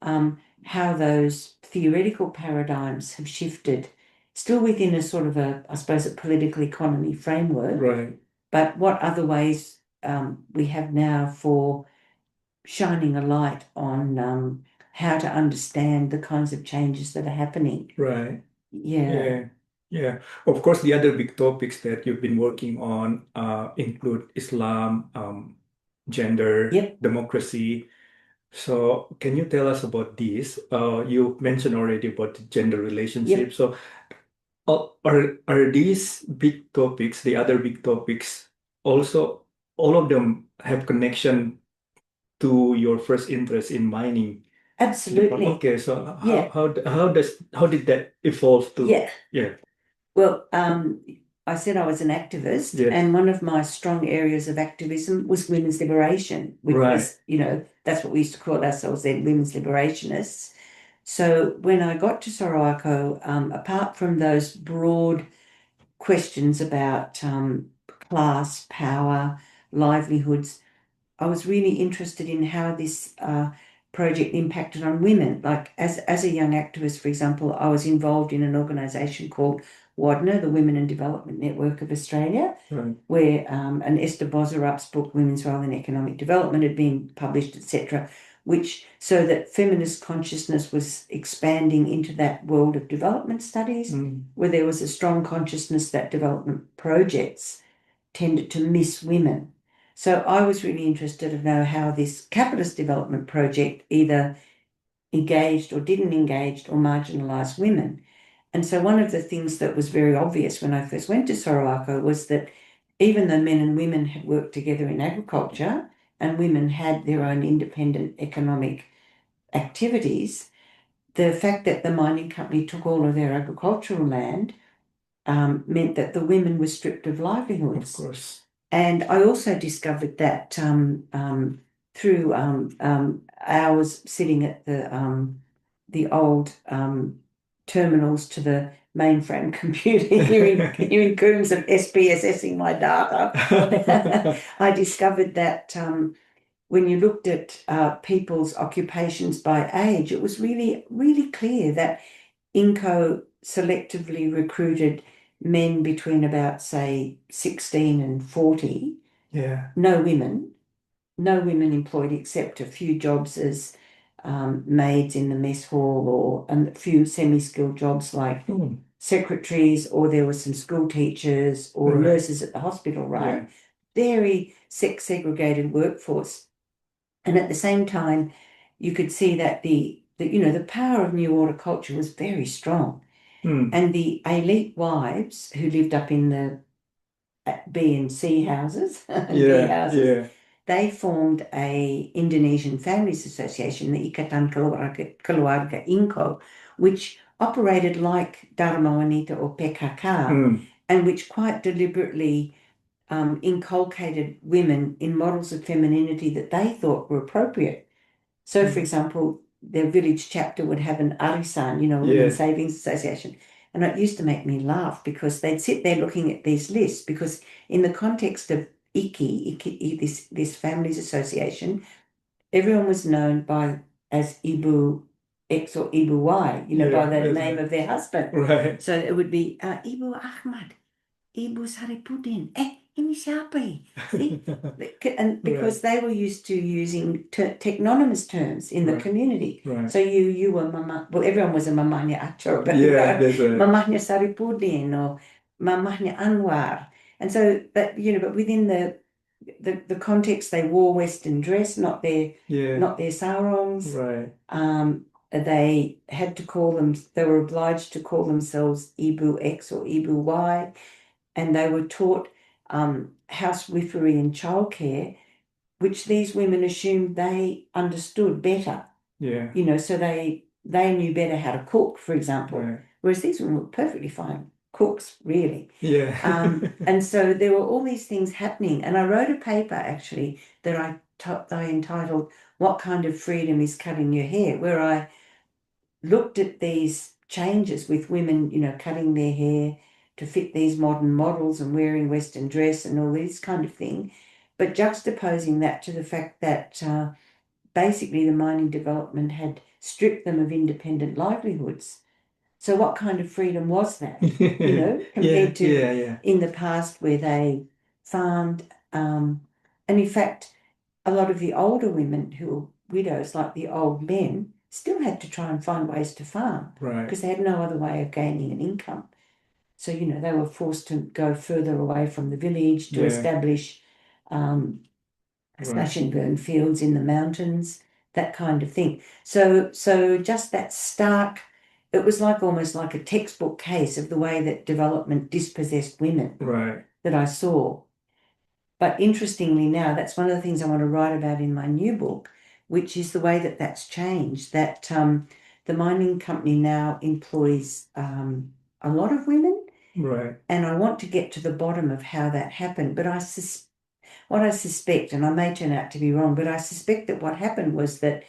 how those theoretical paradigms have shifted, still within a sort of a, I suppose, a political economy framework, Right. but what other ways we have now for shining a light on how to understand the kinds of changes that are happening. Right. Yeah. Yeah. Yeah. Of course, the other big topics that you've been working on include Islam, gender, Yep. democracy. So, can you tell us about this? You mentioned already about the gender relationship. Yep. So, are these big topics, the other big topics, also all of them have connection to your first interest in mining? Absolutely. Okay, so Yeah. how did that evolve to? Yeah. Yeah, Well, I said I was an activist, yes, and one of my strong areas of activism was women's liberation, which right, was, that's what we used to call ourselves then, women's liberationists. So when I got to Sorowako, apart from those broad questions about class, power, livelihoods, I was really interested in how this project impacted on women. Like as a young activist, for example, I was involved in an organisation called WADNA, the Women and Development Network of Australia, right, where an Esther Bozarup's book, Women's Role in Economic Development, had been published, etc., which so that feminist consciousness was expanding into that world of development studies, where there was a strong consciousness that development projects tended to miss women. So I was really interested to know how this capitalist development project either engaged or didn't engage or marginalised women. And so one of the things that was very obvious when I first went to Sorowako was that even though men and women had worked together in agriculture and women had their own independent economic activities, the fact that the mining company took all of their agricultural land meant that the women were stripped of of livelihoods. course. And I also discovered that through hours sitting at the old terminals to the mainframe computer hearing Coombs of SPSSing my data, I discovered that when you looked at people's occupations by age, it was really, really clear that INCO selectively recruited men between about, say, 16 and 40, Yeah, no women, employed except a few jobs as maids in the mess hall or a few semi-skilled jobs like secretaries, or there were some school teachers or right, nurses at the hospital, right? yeah, Very sex-segregated workforce. And at the same time, you could see that the power of New Order culture was very strong. And the elite wives who lived up in the B and C houses and B yeah, houses, yeah, they formed a Indonesian Families Association, the Ikatan Keluarga Inco, which operated like Dharma Wanita or PKK, and which quite deliberately inculcated women in models of femininity that they thought were appropriate. So, for example, their village chapter would have an arisan, a women's savings association. And it used to make me laugh because they'd sit there looking at these lists, because in the context of this families association, everyone was known as Ibu X or Ibu Y, by the name of their husband. right, So it would be Ibu Ahmad, Ibu Saripudin. Ini siapa? See? And because they were used to using technonymous terms in the community. right. So you were mama, well, everyone was a mamahnya Acor, but Yeah, that's right. mamahnya Saripudin or mamahnya Anwar. And so, but within the context, they wore Western dress, not their Yeah. sarongs. Right. They had to they were obliged to call themselves Ibu X or Ibu Y, and they were taught housewifery and childcare, which these women assumed they understood better. Yeah. So they knew better how to cook, for example, Right. whereas these women were perfectly fine cooks, really. Yeah. And so there were all these things happening. And I wrote a paper actually that I entitled "What Kind of Freedom is Cutting Your Hair?" where I looked at these changes with women, cutting their hair to fit these modern models and wearing Western dress and all this kind of thing, but juxtaposing that to the fact that basically the mining development had stripped them of independent livelihoods. So what kind of freedom was that, Yeah. compared to Yeah. Yeah. in the past where they farmed? And in fact, a lot of the older women who were widows, like the old men, still had to try and find ways to farm Right. because they had no other way of gaining an income. So, they were forced to go further away from the village to Yeah. establish Right. slash and burn fields in the mountains, that kind of thing. So just that stark, it was like almost like a textbook case of the way that development dispossessed women Right. that I saw. But interestingly now, that's one of the things I want to write about in my new book, which is the way that that's changed, that the mining company now employs a lot of women, Right. and I want to get to the bottom of how that happened. But what I suspect, and I may turn out to be wrong, but I suspect that what happened was that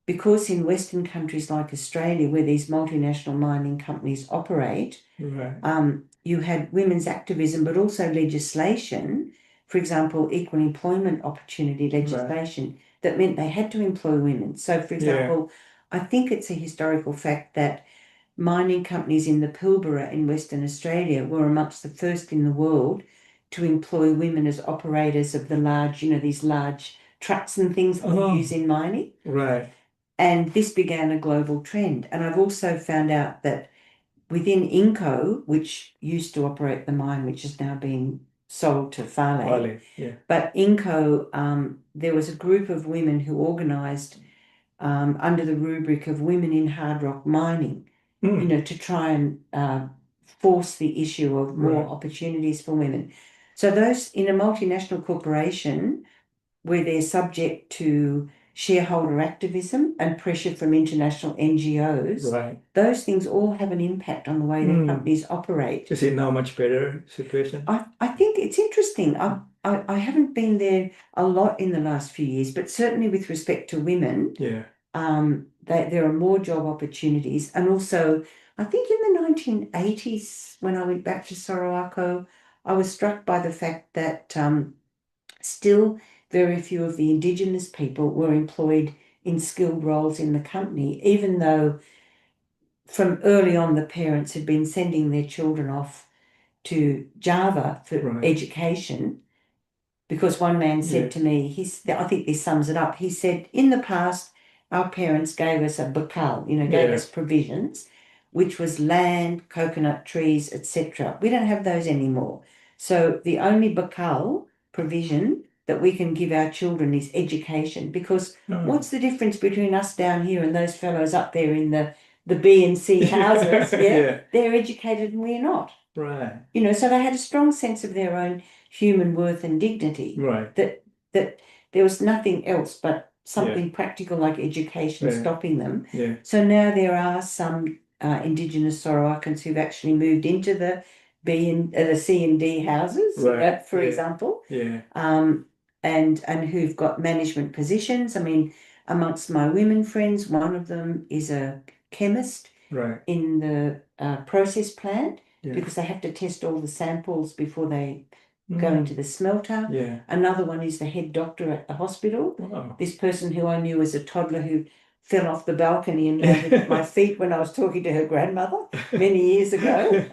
because in Western countries like Australia, where these multinational mining companies operate, Right. you had women's activism, but also legislation, for example, equal employment opportunity Right. legislation, that meant they had to employ women. So, for Yeah. example, I think it's a historical fact that mining companies in the Pilbara in Western Australia were amongst the first in the world to employ women as operators of the large, these large trucks and things that they Oh, use in mining. right. And this began a global trend. And I've also found out that within Inco, which used to operate the mine, which has now been sold to Fale, Vale. Yeah. but Inco, there was a group of women who organised under the rubric of women in hard rock mining, Mm. to try and force the issue of more Right. opportunities for women. So those in a multinational corporation where they're subject to shareholder activism and pressure from international NGOs, Right. those things all have an impact on the way their Mm. companies operate. Is it now much better situation? I think it's interesting. I haven't been there a lot in the last few years, but certainly with respect to women, Yeah. there are more job opportunities. And also, I think in the 1980s, when I went back to Sorowako, I was struck by the fact that still very few of the Indigenous people were employed in skilled roles in the company, even though from early on the parents had been sending their children off to Java for Right. education. Because one man Yeah. said to me, I think this sums it up. He said, in the past, our parents gave us a bakal, gave Yeah. us provisions, which was land, coconut trees, etc. We don't have those anymore. So the only bakal provision that we can give our children is education. Because Oh. what's the difference between us down here and those fellows up there in the B and C houses? Yeah, Yeah. they're educated and we're not. Right. So they had a strong sense of their own human worth and dignity, Right. that there was nothing else but Yeah. something practical like education Yeah. stopping them. Yeah. So now there are some Indigenous Sorowakans who've actually moved into the the C and D houses, Right. for Yeah. example, Yeah. and who've got management positions. I mean, amongst my women friends, one of them is a chemist Right. in the process plant, Yeah. because they have to test all the samples before they go into the smelter. Yeah. Another one is the head doctor at the hospital. Wow. This person who I knew as a toddler who fell off the balcony and landed at my feet when I was talking to her grandmother many years ago.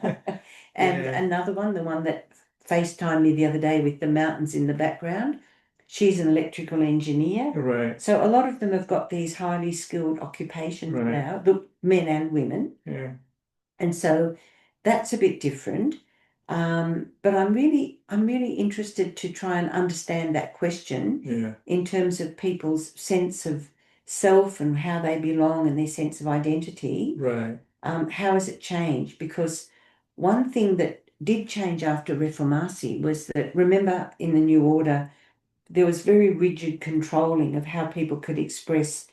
And Yeah. another one, the one that FaceTimed me the other day with the mountains in the background, she's an electrical engineer. Right. So a lot of them have got these highly skilled occupations Right. now, the men and women. Yeah. And so that's a bit different. But I'm really interested to try and understand that question Yeah. in terms of people's sense of self and how they belong and their sense of identity. Right. How has it changed? Because one thing that did change after Reformasi was that, remember, in the New Order, there was very rigid controlling of how people could express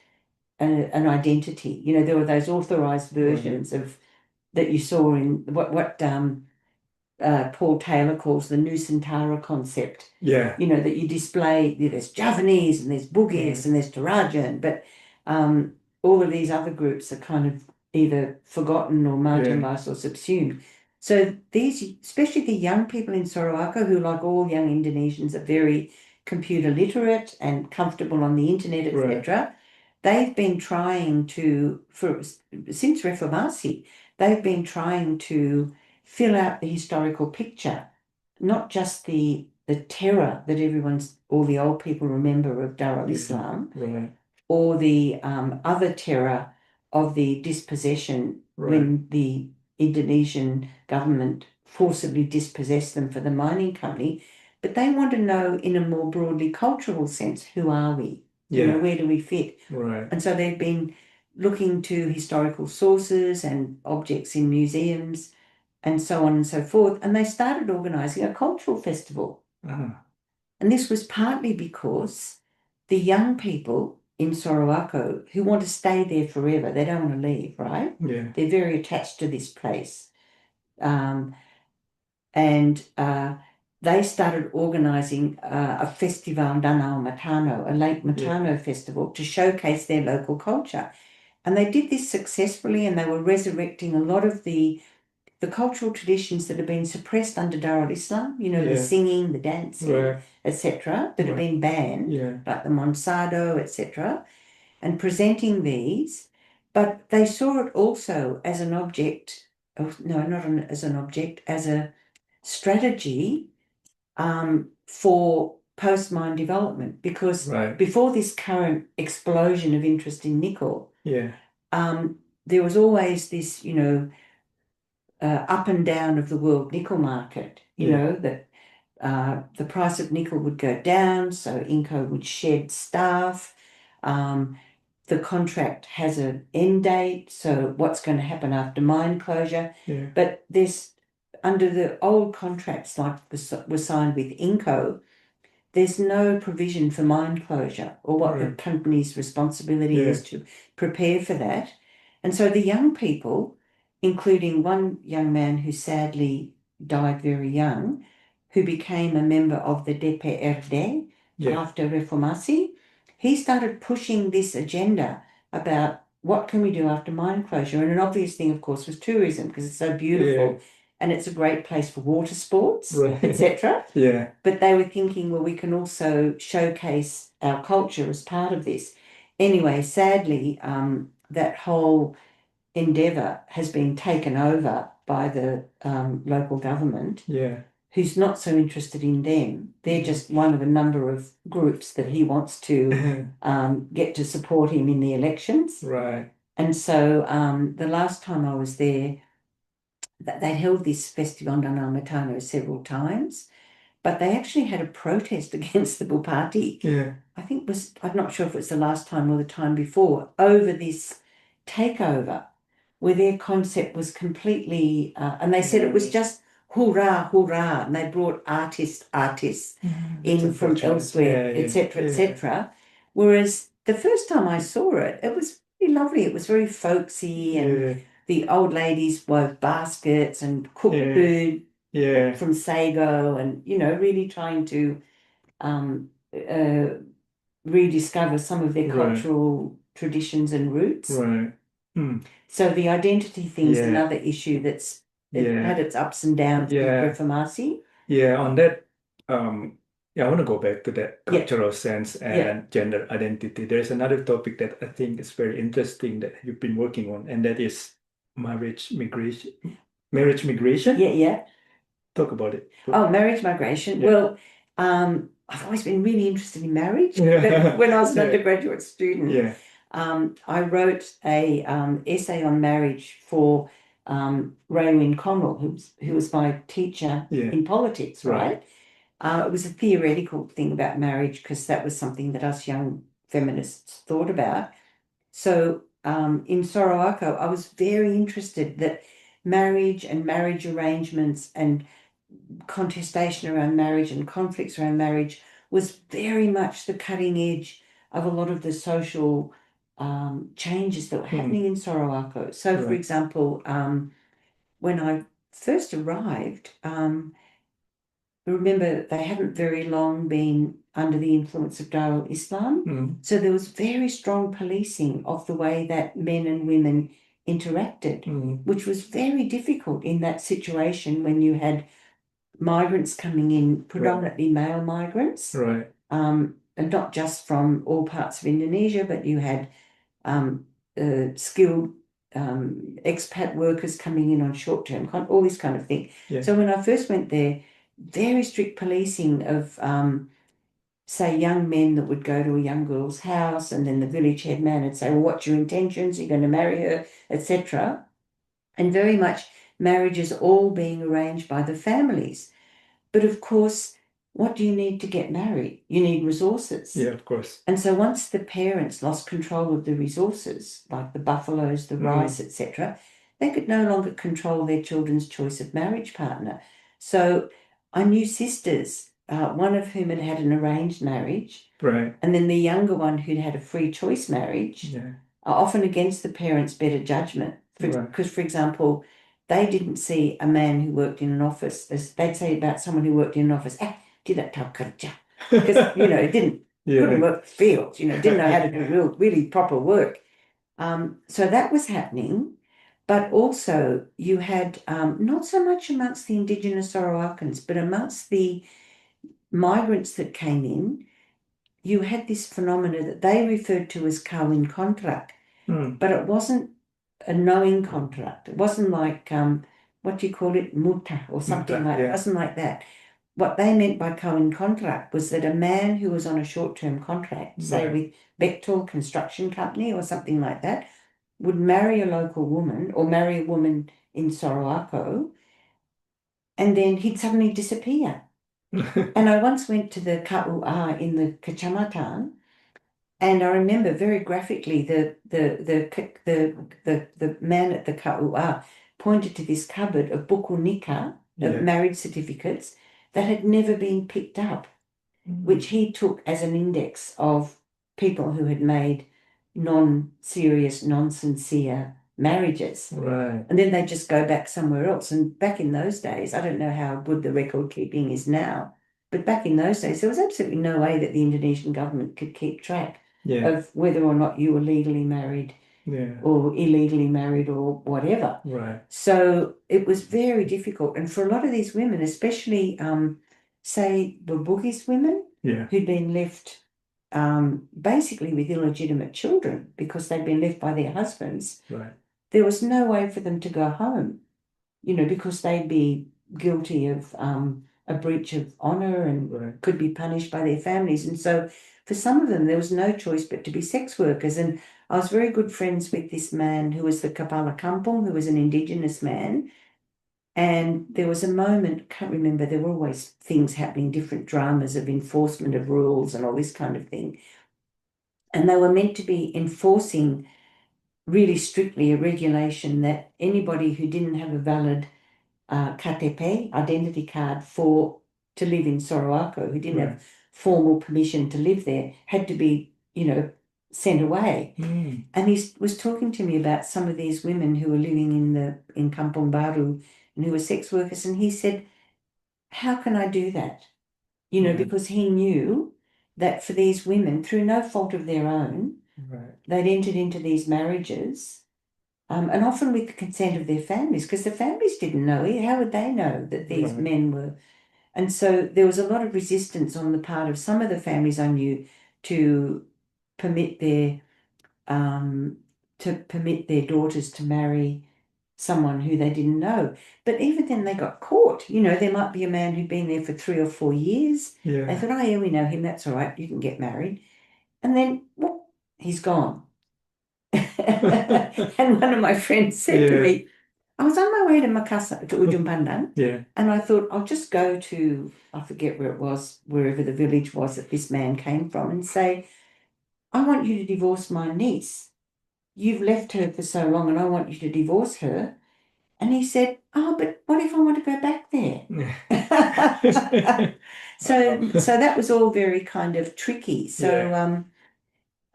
an identity. You know, there were those authorized versions of that you saw in what Paul Taylor calls the Nusantara concept. Yeah. You know, that you display, there's Javanese and there's Bugis Mm. and there's Torajan, but all of these other groups are kind of either forgotten or Yeah. marginalized or subsumed. So these, especially the young people in Sorowako, who, like all young Indonesians, are very computer literate and comfortable on the internet, Right. etc., they've been trying to, since Reformasi, they've been trying to fill out the historical picture, not just the terror that all the old people remember of Dar Yeah. al-Islam, Right. or the other terror of the dispossession Right. when the Indonesian government forcibly dispossessed them for the mining company. But they want to know, in a more broadly cultural sense, who are we? You know, Yeah. where do we fit? Right. And so they've been looking to historical sources and objects in museums and so on and so forth. And they started organizing a cultural festival. Ah. And this was partly because the young people in Sorowako who want to stay there forever, they don't want to leave, right? Yeah. They're very attached to this place. Um, and they started organizing a Festival Danau Matano, a Lake Yeah. Matano festival, to showcase their local culture. And they did this successfully, and they were resurrecting a lot of the cultural traditions that have been suppressed under Dar al-Islam, you know, the Yeah. singing, the dancing, Right. etc., that have Right. been banned, Yeah. like the Monsado, etc., and presenting these. But they saw it also as an object, oh, no, not as an object, as a strategy for post-mine development, because Right. before this current explosion of interest in nickel, Yeah. there was always this, you know, up and down of the world nickel market, you Yeah. know, that the price of nickel would go down, so Inco would shed staff. The contract has an end date, so what's going to happen after mine closure? Yeah. But there's, under the old contracts like were signed with Inco, there's no provision for mine closure or what the Right. company's responsibility Yeah. is to prepare for that. And so the young people, including one young man who sadly died very young, who became a member of the DPRD Yeah. after Reformasi, he started pushing this agenda about what can we do after mine closure. And an obvious thing, of course, was tourism, because it's so Yeah. beautiful and it's a great place for water sports, Right. etc. Yeah. But they were thinking, well, we can also showcase our culture as part of this. Anyway, sadly, that whole endeavour has been taken over by the local government, Yeah. who's not so interested in them. They're just one of a number of groups that he wants to get to support him in the elections. Right. And so the last time I was there, they held this Festival Danau Matano several times, but they actually had a protest against the Bupati. Yeah. I'm not sure if it was the last time or the time before, over this takeover, where their concept was completely, and they said it was just hurrah, hurrah, and they brought artists That's in from unfortunate. elsewhere, Yeah. Yeah. etc., Yeah. etc. Whereas the first time I saw it, it was really lovely. It was very folksy, and Yeah. the old ladies wove baskets and cooked Yeah. food Yeah. from sago, and you know, really trying to rediscover some of their Right. cultural traditions and roots. Right. Hmm. So the identity thing is Yeah. another issue it had Yeah. its ups and downs with Yeah. Reformasi. Yeah. On that, yeah, I want to go back to that Yeah, cultural sense yeah, and gender identity. There's another topic that I think is very interesting that you've been working on, and that is marriage migration. Marriage migration? yeah. Talk about it. Oh, marriage migration. Yeah. Well, I've always been really interested in marriage. Yeah. When I was an Yeah. undergraduate student, Yeah. I wrote a essay on marriage for Raywin Connell, who was my teacher Yeah. in politics, Right. right? It was a theoretical thing about marriage because that was something that us young feminists thought about. So in Sorowako, I was very interested that marriage and marriage arrangements and contestation around marriage and conflicts around marriage was very much the cutting edge of a lot of the social changes that were happening in Sorowako. So, for Right. example, when I first arrived, remember they hadn't very long been under the influence of Darul Islam. So there was very strong policing of the way that men and women interacted, which was very difficult in that situation when you had migrants coming in, predominantly male migrants, Right. and not just from all parts of Indonesia, but you had skilled expat workers coming in on short-term, all this kind of thing. Yeah. So when I first went there, very strict policing of, say, young men that would go to a young girl's house, and then the village head man would say, well, what's your intentions? Are you going to marry her, etc. And very much marriages all being arranged by the families. But of course, what do you need to get married? You need resources. Yeah, of course. And so once the parents lost control of the resources, like the buffaloes, the rice, etc., they could no longer control their children's choice of marriage partner. So I knew sisters, one of whom had had an arranged marriage, Right. and then the younger one who'd had a free choice marriage, Yeah. are often against the parents' better judgment. Because, for example, they didn't see a man who worked in an office as they'd say about someone who worked in an office, tidak tahu kerja. Because, couldn't work fields, didn't know how to do really proper work. So that was happening. But also you had not so much amongst the indigenous Sorowakans, but amongst the migrants that came in, you had this phenomena that they referred to as kawin kontrak, but it wasn't a knowing contract. It wasn't like, what do you call it, muta or something like that. It wasn't like that. What they meant by kawin contract was that a man who was on a short-term contract, say with Bechtel Construction Company or something like that, would marry a local woman or marry a woman in Sorowako, and then he'd suddenly disappear. And I once went to the KUA in the Kecamatan, and I remember very graphically the man at the KUA pointed to this cupboard of buku nikah, of marriage certificates, that had never been picked up, which he took as an index of people who had made non-serious, non-sincere marriages. Right. And then they just go back somewhere else. And back in those days, I don't know how good the record keeping is now, but back in those days, there was absolutely no way that the Indonesian government could keep track of whether or not you were legally married or illegally married or whatever. Right. So it was very difficult. And for a lot of these women, especially, say, the Bugis women who'd been left basically with illegitimate children because they'd been left by their husbands, there was no way for them to go home, because they'd be guilty of a breach of honor and could be punished by their families. And so for some of them, there was no choice but to be sex workers. And I was very good friends with this man who was the Kepala Kampung, who was an indigenous man. And there was a moment, can't remember, there were always things happening, different dramas of enforcement of rules and all this kind of thing. And they were meant to be enforcing really strictly a regulation that anybody who didn't have a valid KTP, identity card, to live in Sorowako, who didn't have formal permission to live there, had to be, sent away. And he was talking to me about some of these women who were living in Kampung Baru and who were sex workers, and he said, how can I do that? Because he knew that for these women, through no fault of their own, they'd entered into these marriages, and often with the consent of their families, because the families didn't know it. How would they know that these men were? And so there was a lot of resistance on the part of some of the families I knew to permit their daughters to marry someone who they didn't know. But even then they got caught. There might be a man who'd been there for 3 or 4 years. They thought, oh yeah, we know him, that's all right, you can get married. And then, whoop, he's gone. And one of my friends said to me, I was on my way to Makassar, to Ujung Pandang, Yeah. and I thought I'll just go to, I forget where it was, wherever the village was that this man came from, and say, I want you to divorce my niece. You've left her for so long, and I want you to divorce her. And he said, oh, but what if I want to go back there? So that was all very kind of tricky. So Yeah.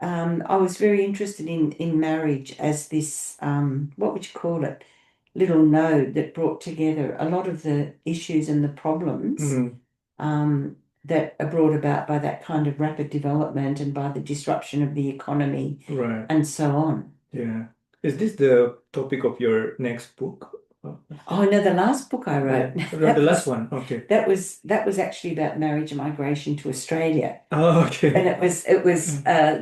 I was very interested in marriage as this, what would you call it, little node that brought together a lot of the issues and the problems Mm, that are brought about by that kind of rapid development and by the disruption of the economy right. and so on. Yeah. Is this the topic of your next book? Oh no, the last book I Yeah. wrote, No, the last one. Okay. that was actually about marriage and migration to Australia. Oh, And okay.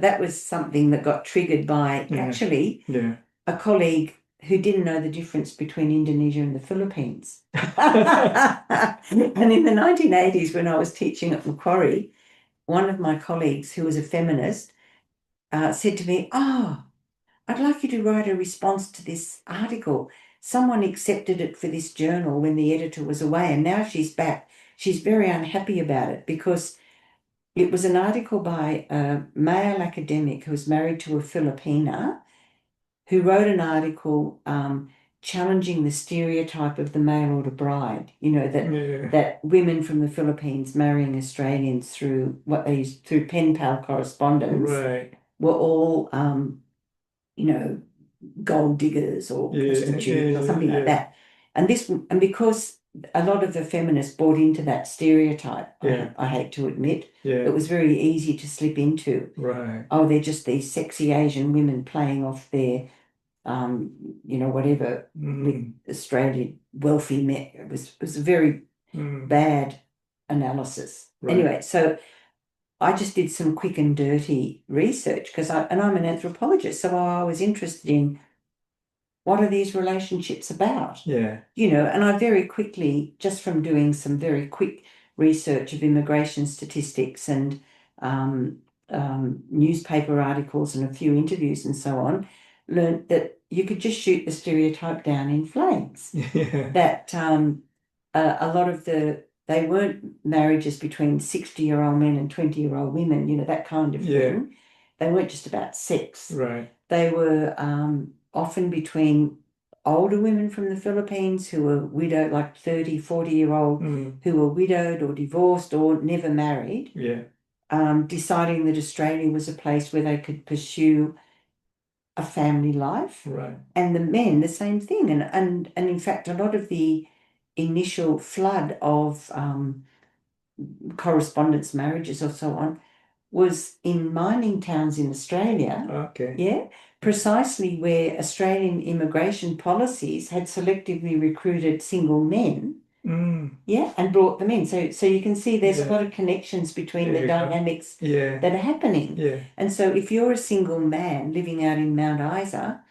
that was something that got triggered by Yeah. actually Yeah. a colleague who didn't know the difference between Indonesia and the Philippines. And in the 1980s, when I was teaching at Macquarie, one of my colleagues, who was a feminist, said to me, oh, I'd like you to write a response to this article. Someone accepted it for this journal when the editor was away, and now she's back. She's very unhappy about it because it was an article by a male academic who was married to a Filipina who wrote an article challenging the stereotype of the mail order bride. You know, Yeah. that women from the Philippines marrying Australians through what they used through pen pal correspondence Right. were all you know, gold diggers or Yeah. prostitutes or Yeah. something like Yeah. that. And because a lot of the feminists bought into that stereotype, Yeah. I hate to admit, Yeah. it was very easy to slip into. Right. Oh, they're just these sexy Asian women playing off their, whatever with Mm, Australian wealthy men. It was a very mm, bad analysis. right. Anyway, so I just did some quick and dirty research and I'm an anthropologist, so I was interested in what are these relationships about? Yeah. And I very quickly, just from doing some very quick research of immigration statistics and newspaper articles and a few interviews and so on, learned that you could just shoot the stereotype down in flames. Yeah. That a lot of they weren't marriages between 60-year-old men and 20-year-old women, that kind of Yeah. thing. They weren't just about sex. Right. They were often between older women from the Philippines who were widowed, like 30, 40-year-old, Mm, who were widowed or divorced or never married, yeah. deciding that Australia was a place where they could pursue a family life. Right. And the men, the same thing. And in fact, a lot of the initial flood of correspondence marriages or so on was in mining towns in Australia, Okay. yeah, precisely where Australian immigration policies had selectively recruited single men, Mm, yeah, and brought them in. So you can see there's a yeah. lot of connections between There the you go. dynamics Yeah. that are happening. Yeah. And so if you're a single man living out in Mount Isa,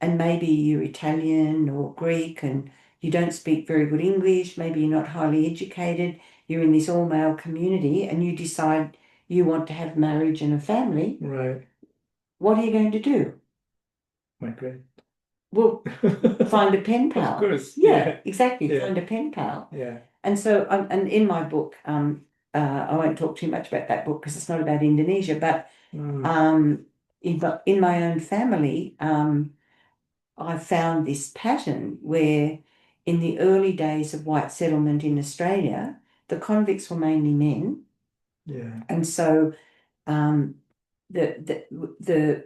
and maybe you're Italian or Greek and you don't speak very good English, maybe you're not highly educated, you're in this all-male community and you decide you want to have marriage and a family, Right. what are you going to do? Migrate. Well, find a pen Of pal. course. Yeah, Yeah. exactly. Yeah. Find a pen pal. Yeah. And so, and in my book, I won't talk too much about that book because it's not about Indonesia, but Mm, in my own family, I found this pattern where in the early days of white settlement in Australia, the convicts were mainly men. yeah. And so um, the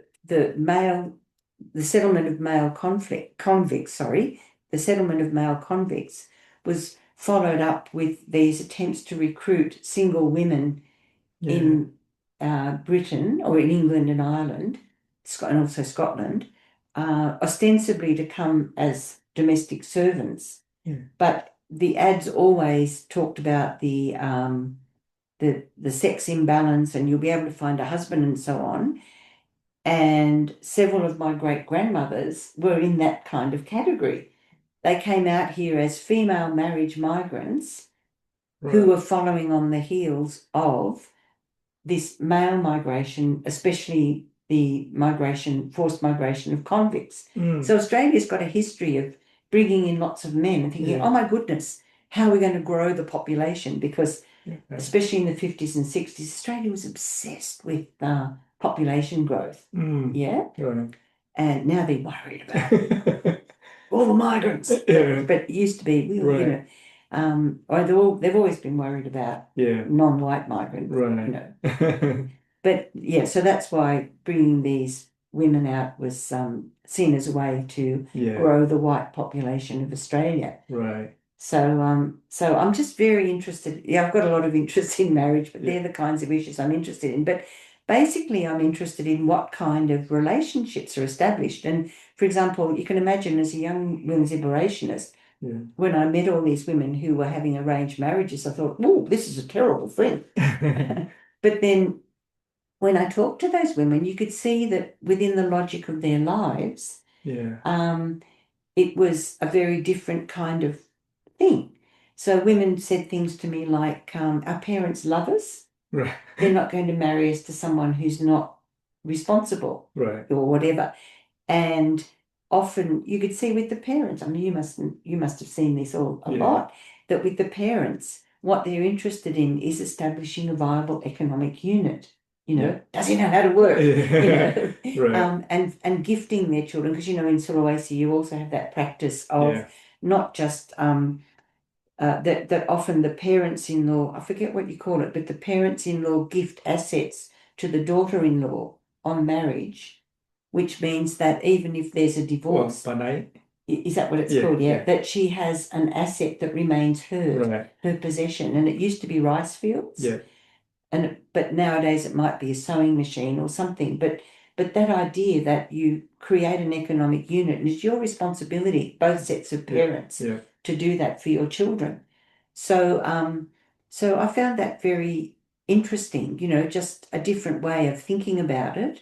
settlement of male convicts, the settlement of male convicts was followed up with these attempts to recruit single women Yeah. in Britain or in England and Ireland, and also Scotland, ostensibly to come as domestic servants. Yeah. But the ads always talked about the sex imbalance and you'll be able to find a husband and so on. And several of my great grandmothers were in that kind of category. They came out here as female marriage migrants who Right. were following on the heels of this male migration, especially the forced migration of convicts. Mm, So Australia's got a history of bringing in lots of men and thinking, oh my goodness, how are we going to grow the population? Because especially in the 50s and 60s, Australia was obsessed with population growth. Yeah. And now they're worried about all the migrants. But it used to be, you know, or they've always been worried about non-white migrants, you know. But yeah, so that's why bringing these women out was seen as a way to grow the white population of Australia. So I'm just very interested. Yeah, I've got a lot of interest in marriage, but they're the kinds of issues I'm interested in. But basically, I'm interested in what kind of relationships are established. And for example, you can imagine as a young women's liberationist, when I met all these women who were having arranged marriages, I thought, oh, this is a terrible thing. But then when I talked to those women, you could see that within the logic of their lives, it was a very different kind of thing. So women said things to me like, our parents love us. They're not going to marry us to someone who's not responsible or whatever. And often you could see with the parents, I mean, you must have seen this a lot, that with the parents, what they're interested in is establishing a viable economic unit. You know, does he know how to work? You know, and gifting their children, because you know in Sulawesi you also have that practice of not just that often the parents-in-law, I forget what you call it, but the parents-in-law gift assets to the daughter-in-law on marriage, which means that even if there's a divorce, is that what it's called? That she has an asset that remains her possession, and it used to be rice fields. But nowadays it might be a sewing machine or something. But that idea that you create an economic unit and it's your responsibility, both sets of parents, to do that for your children. So so I found that very interesting, you know, just a different way of thinking about it,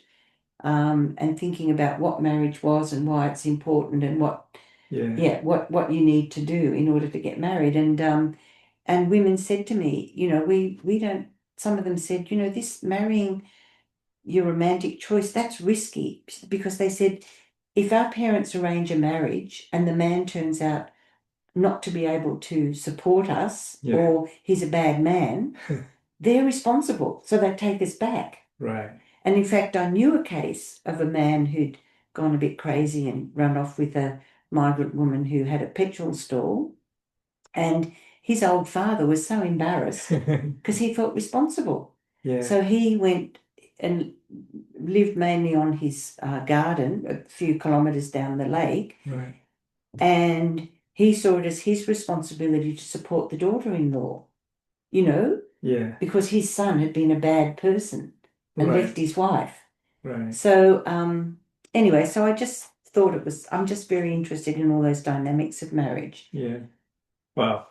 and thinking about what marriage was and why it's important and what you need to do in order to get married. And women said to me, you know, we don't, some of them said, you know, this marrying your romantic choice, that's risky, because they said, if our parents arrange a marriage and the man turns out not to be able to support us or he's a bad man, they're responsible. So they take us back. And in fact, I knew a case of a man who'd gone a bit crazy and run off with a migrant woman who had a petrol stall. And his old father was so embarrassed because he felt responsible. So he went and lived mainly on his garden a few kilometres down the lake. And he saw it as his responsibility to support the daughter-in-law, you know, because his son had been a bad person and left his wife. So anyway, so I just thought I'm just very interested in all those dynamics of marriage. Wow.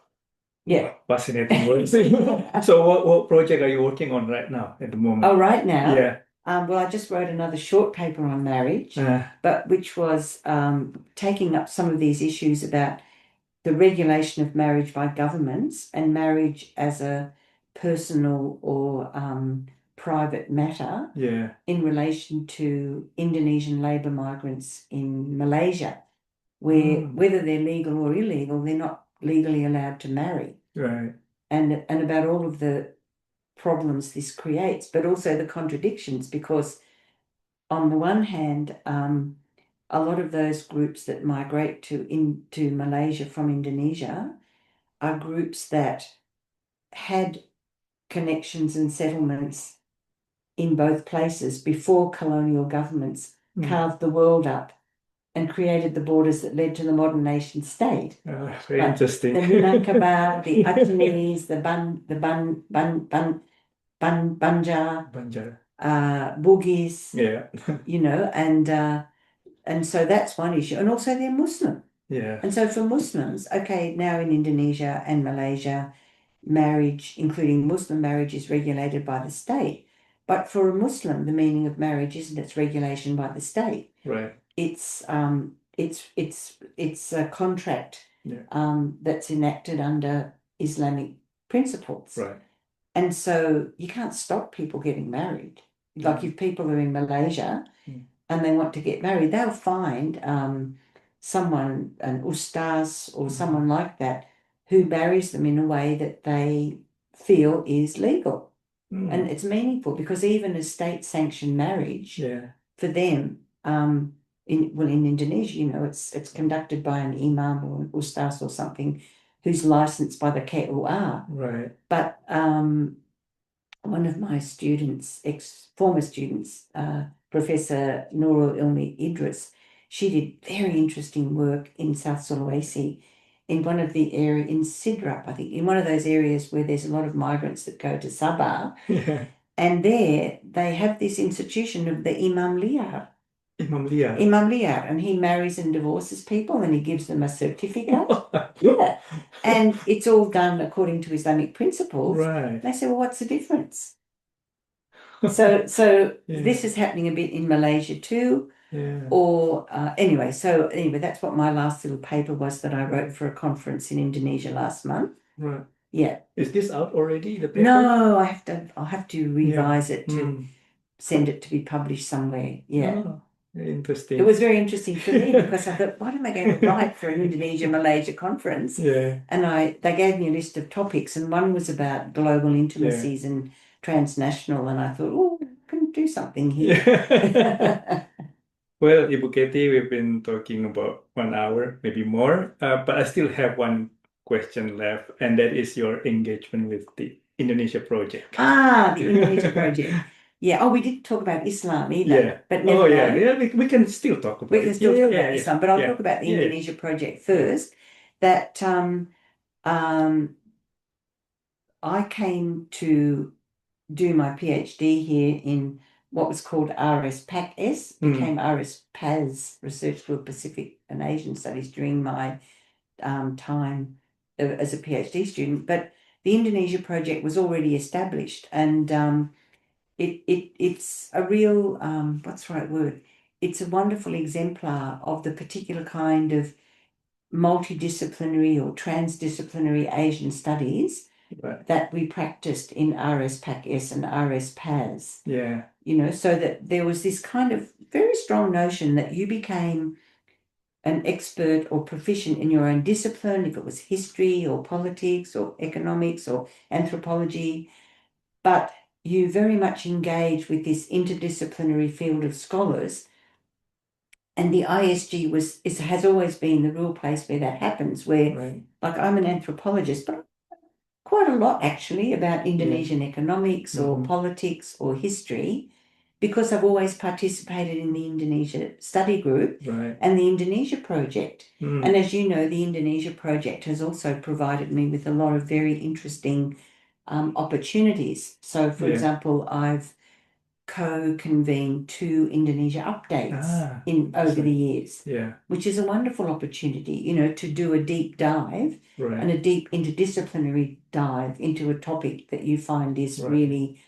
Fascinating words. So what project are you working on right now at the moment? Oh, right now? Well, I just wrote another short paper on marriage, but which was taking up some of these issues about the regulation of marriage by governments and marriage as a personal or private matter in relation to Indonesian labour migrants in Malaysia, where whether they're legal or illegal, they're not legally allowed to marry. And about all of the problems this creates, but also the contradictions, because on the one hand, a lot of those groups that migrate into Malaysia from Indonesia are groups that had connections and settlements in both places before colonial governments carved the world up and created the borders that led to the modern nation state. Very interesting. The Minangkabau, the Acehnese, the Banjar, Bugis, you know, and so that's one issue. And also they're Muslim. And so for Muslims, okay, now in Indonesia and Malaysia, marriage, including Muslim marriage, is regulated by the state. But for a Muslim, the meaning of marriage isn't its regulation by the state. It's a contract that's enacted under Islamic principles. And so you can't stop people getting married. Like if people are in Malaysia and they want to get married, they'll find someone, an ustaz or someone like that, who marries them in a way that they feel is legal. And it's meaningful because even a state-sanctioned marriage Yeah. for them, in Indonesia, it's conducted by an imam or an ustaz or something who's licensed by the KUR. Right. But one of my students, former students, Professor Nurul Ilmi Idris, she did very interesting work in South Sulawesi, in one of the area in Sidrap, I think, in one of those areas where there's a lot of migrants that go to Sabah. Yeah. And there they have this institution of the Imam Liar. Imam Liar. Imam Liar, and he marries and divorces people and he gives them a certificate. Yeah. And it's all done according to Islamic principles. Right. They say, well, what's the difference? So Yeah. this is happening a bit in Malaysia too. Yeah. Or anyway, that's what my last little paper was that I wrote for a conference in Indonesia last month. Right. Yeah. Is this out already, the paper? No, I'll have to revise Yeah. it to send it to be published somewhere. Yeah. Oh, interesting. It was very interesting for me because I thought, what am I going to write for an Indonesia-Malaysia conference? Yeah. And they gave me a list of topics, and one was about global intimacies and transnational, and I thought, oh, I can do something here. Yeah. Well, Ibu Katie, we've been talking about 1 hour, maybe more, but I still have one question left, and that is your engagement with the Indonesia project. The Indonesia project. Yeah. Oh, we didn't talk about Islam either. Yeah. But Oh, never yeah. mind. Yeah, we can still talk about We can it. still Yeah, talk yeah, about yeah, Islam, but I'll yeah. talk about the Yeah, yeah. Indonesia project first. That I came to do my PhD here in what was called RS-PAC-S, became RS-PAS, Research Group Pacific and Asian Studies, during my time as a PhD student. But the Indonesia project was already established, and it's a real, what's the right word? It's a wonderful exemplar of the particular kind of multidisciplinary or transdisciplinary Asian studies Right. that we practiced in RS-PAC-S and RS-PAS. Yeah. So that there was this kind of very strong notion that you became an expert or proficient in your own discipline, if it was history or politics or economics or anthropology, but you very much engage with this interdisciplinary field of scholars. And the ISG has always been the real place where that happens, where, Right. like, I'm an anthropologist, but quite a lot actually about Indonesian economics or politics or history, because I've always participated in the Indonesia study group Right. and the Indonesia project. And as you know, the Indonesia project has also provided me with a lot of very interesting opportunities. So, for Yeah. example, I've co-convened 2 Indonesia updates over the years, Yeah. which is a wonderful opportunity, to do a deep dive Right. and a deep interdisciplinary dive into a topic that you find is Right. really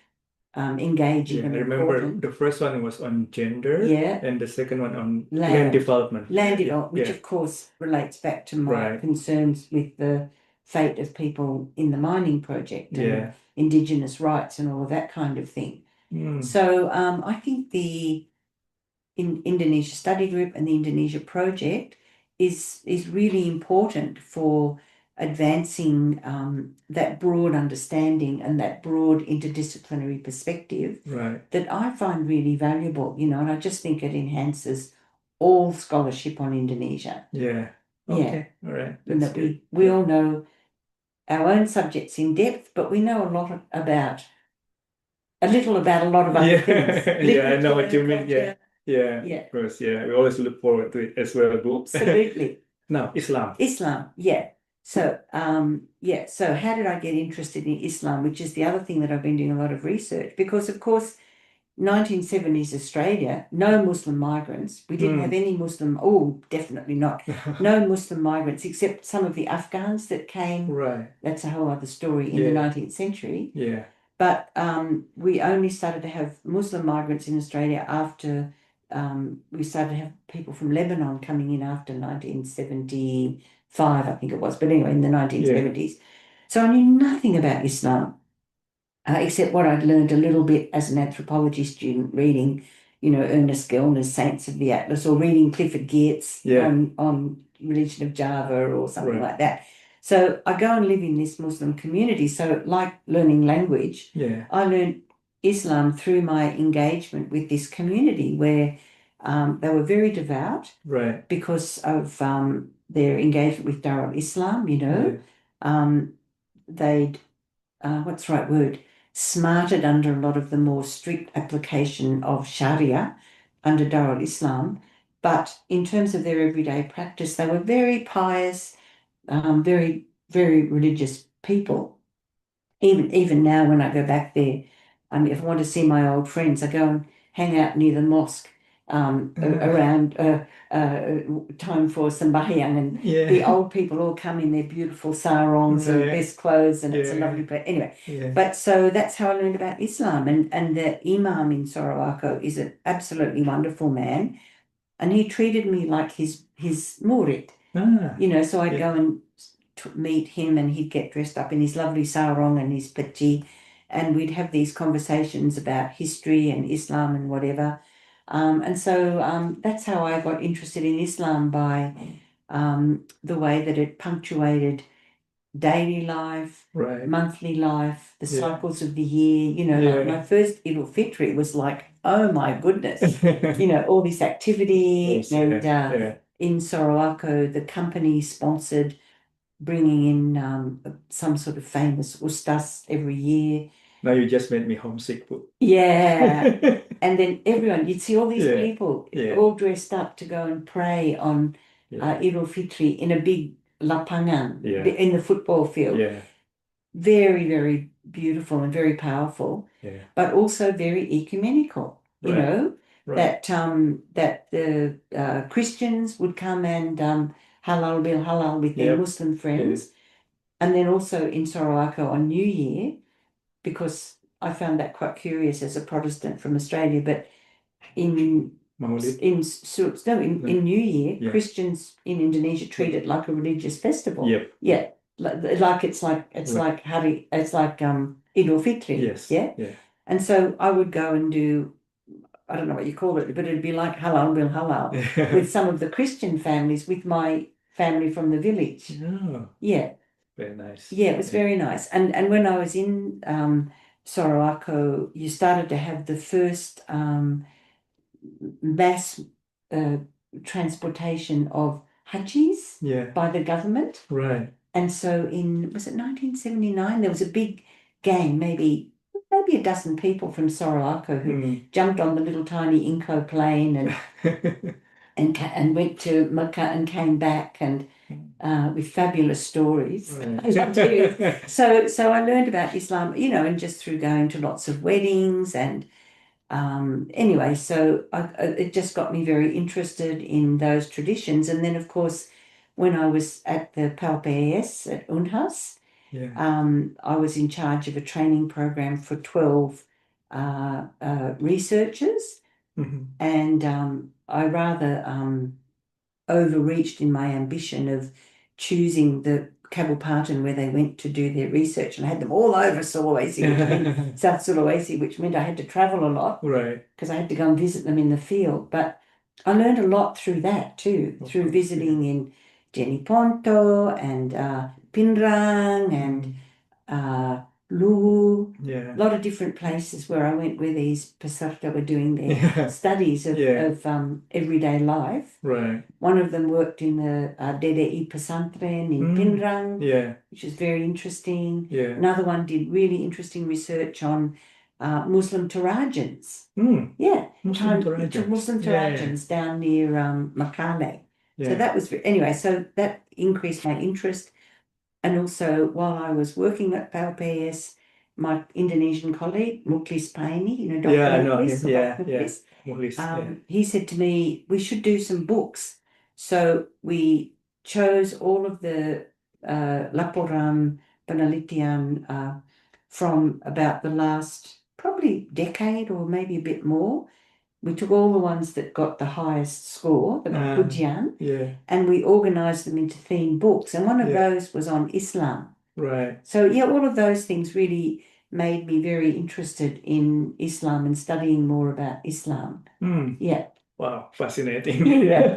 engaging Yeah, and I remember important. the first one was on gender, Yeah. and the second one on Land. land development. Land Yeah, development, which yeah. of course relates back to my Right. concerns with the fate of people in the mining project and Yeah. Indigenous rights and all of that kind of thing. Mm. So I think the Indonesia Study Group and the Indonesia Project is really important for advancing that broad understanding and that broad interdisciplinary perspective Right. that I find really valuable, and I just think it enhances all scholarship on Indonesia. Yeah. Yeah. Okay. All right. And That's that good. we Yeah. all know our own subjects in depth, but we know a little about a lot of other Yeah. things. Yeah, I know what you mean. Yeah. Literature. Yeah. Yeah. Of course. Yeah. We always look forward to it as well, Boo. Absolutely. Now, Islam. Yeah. So, so how did I get interested in Islam, which is the other thing that I've been doing a lot of research, because of course, 1970s Australia, no Muslim migrants. We didn't have any Muslim, definitely not. No Muslim migrants, except some of the Afghans that came. Right. That's a whole other story in the 19th century. Yeah. But we only started to have Muslim migrants in Australia after we started to have people from Lebanon coming in after 1975, I think it was. But anyway, in the 1970s. So I knew nothing about Islam, except what I'd learned a little bit as an anthropology student reading, Ernest Gellner's Saints of the Atlas, or reading Clifford Geertz Yeah. on Religion of Java or something Right. like that. So I go and live in this Muslim community. So like learning language, Yeah. I learned Islam through my engagement with this community where they were very devout Right. because of their engagement with Darul Islam, Yeah. They'd what's the right word? Smarted under a lot of the more strict application of Sharia under Darul Islam. But in terms of their everyday practice, they were very pious, very, very religious people. Even now, when I go back there, if I want to see my old friends, I go and hang out near the mosque around time for Sembahyang, and the Yeah. old people all come in their beautiful sarongs and Right. best clothes, and it's a Yeah. lovely place. Anyway, Yeah. but so that's how I learned about Islam, and the Imam in Sorowako is an absolutely wonderful man, and he treated me like his murid. Ah. So I'd Yeah. go and meet him, and he'd get dressed up in his lovely sarong and his peci, and we'd have these conversations about history and Islam and whatever. And so that's how I got interested in Islam, by the way that it punctuated daily life, Right. monthly life, the Yeah. cycles of the year. Like my Yeah. first Eid al-Fitr was like, oh my goodness, all this activity. Yes, And yeah. Yeah. in Sorowako, the company sponsored bringing in some sort of famous ustas every year. Now you just made me homesick. Yeah. And then you'd see all these Yeah. people Yeah. all dressed up to go and pray on Yeah. Eid al-Fitri in a big lapangan Yeah. in the football field. Yeah. Very, very beautiful and very powerful, Yeah. but also very ecumenical, Right. Right. that the Christians would come and halal bil halal with their Yep. Muslim Yeah. friends. And then also in Sorowako on New Year, because I found that quite curious as a Protestant from Australia, but in Maulid. in New Year, Yeah. Christians in Indonesia treat it like a religious festival. Yep. Yeah, like it's like Eid al-Fitri. Yes. Yeah. Yeah. And so I would go and do, I don't know what you call it, but it'd be like halal bil halal with some of the Christian families, with my family from the village. Oh, Yeah. very nice. Yeah, it was very nice. And when I was in Sorowako, you started to have the first mass uh, transportation of hajis Yeah. by the government. Right. And so was it 1979? There was a big gang, maybe a dozen people from Sorowako who jumped on the little tiny Inco plane and went to Mecca and came back, and with fabulous stories. Right. So I learned about Islam, and just through going to lots of weddings, and anyway, so it just got me very interested in those traditions. And then, of course, when I was at the PALPAS at UNHAS, Yeah. I was in charge of a training program for 12 researchers, and I rather overreached in my ambition of choosing the Kabupaten where they went to do their research, and I had them all over Sulawesi, which meant South Sulawesi, which meant I had to travel a lot, Right. because I had to go and visit them in the field. But I learned a lot through that too, Of through course, visiting in Jeniponto and Pinrang and Luwu, Yeah. a lot of different places where I went, where these Pasarta were doing their Yeah. studies of, Yeah. everyday life. Right. One of them worked in the DDI Pesantren in Pinrang, Yeah. which is very interesting. Yeah. Another one did really interesting research on Muslim Torajans. Yeah, Muslim Torajans. Muslim Torajans down near Makale. So Yeah. that was, anyway, so that increased my interest. And also, while I was working at PALPS, my Indonesian colleague, Muklis Paine, Dr. Yeah, I know him. Muklis, Yeah. Dr. Yeah. Muklis, Muhlis. Yeah. he said to me, we should do some books. So we chose all of the laporan penelitian from about the last probably decade or maybe a bit more. We took all the ones that got the highest score, that got pujian, Yeah. and we organized them into theme books. And one of Yeah. those was on Islam. Right. So yeah, all of those things really made me very interested in Islam and studying more about Islam. Hmm. Yeah. Wow, fascinating. Yeah.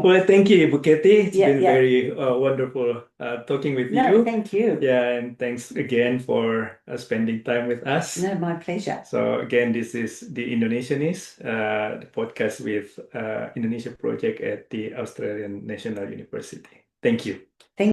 Well, thank you, Ibu Ketty. It's Yeah, been yeah. very wonderful talking with No, you. thank you. Yeah, and thanks again for spending time with us. No, my pleasure. So again, this is the Indonesianist, the podcast with Indonesia project at the Australian National University. Thank you. Thank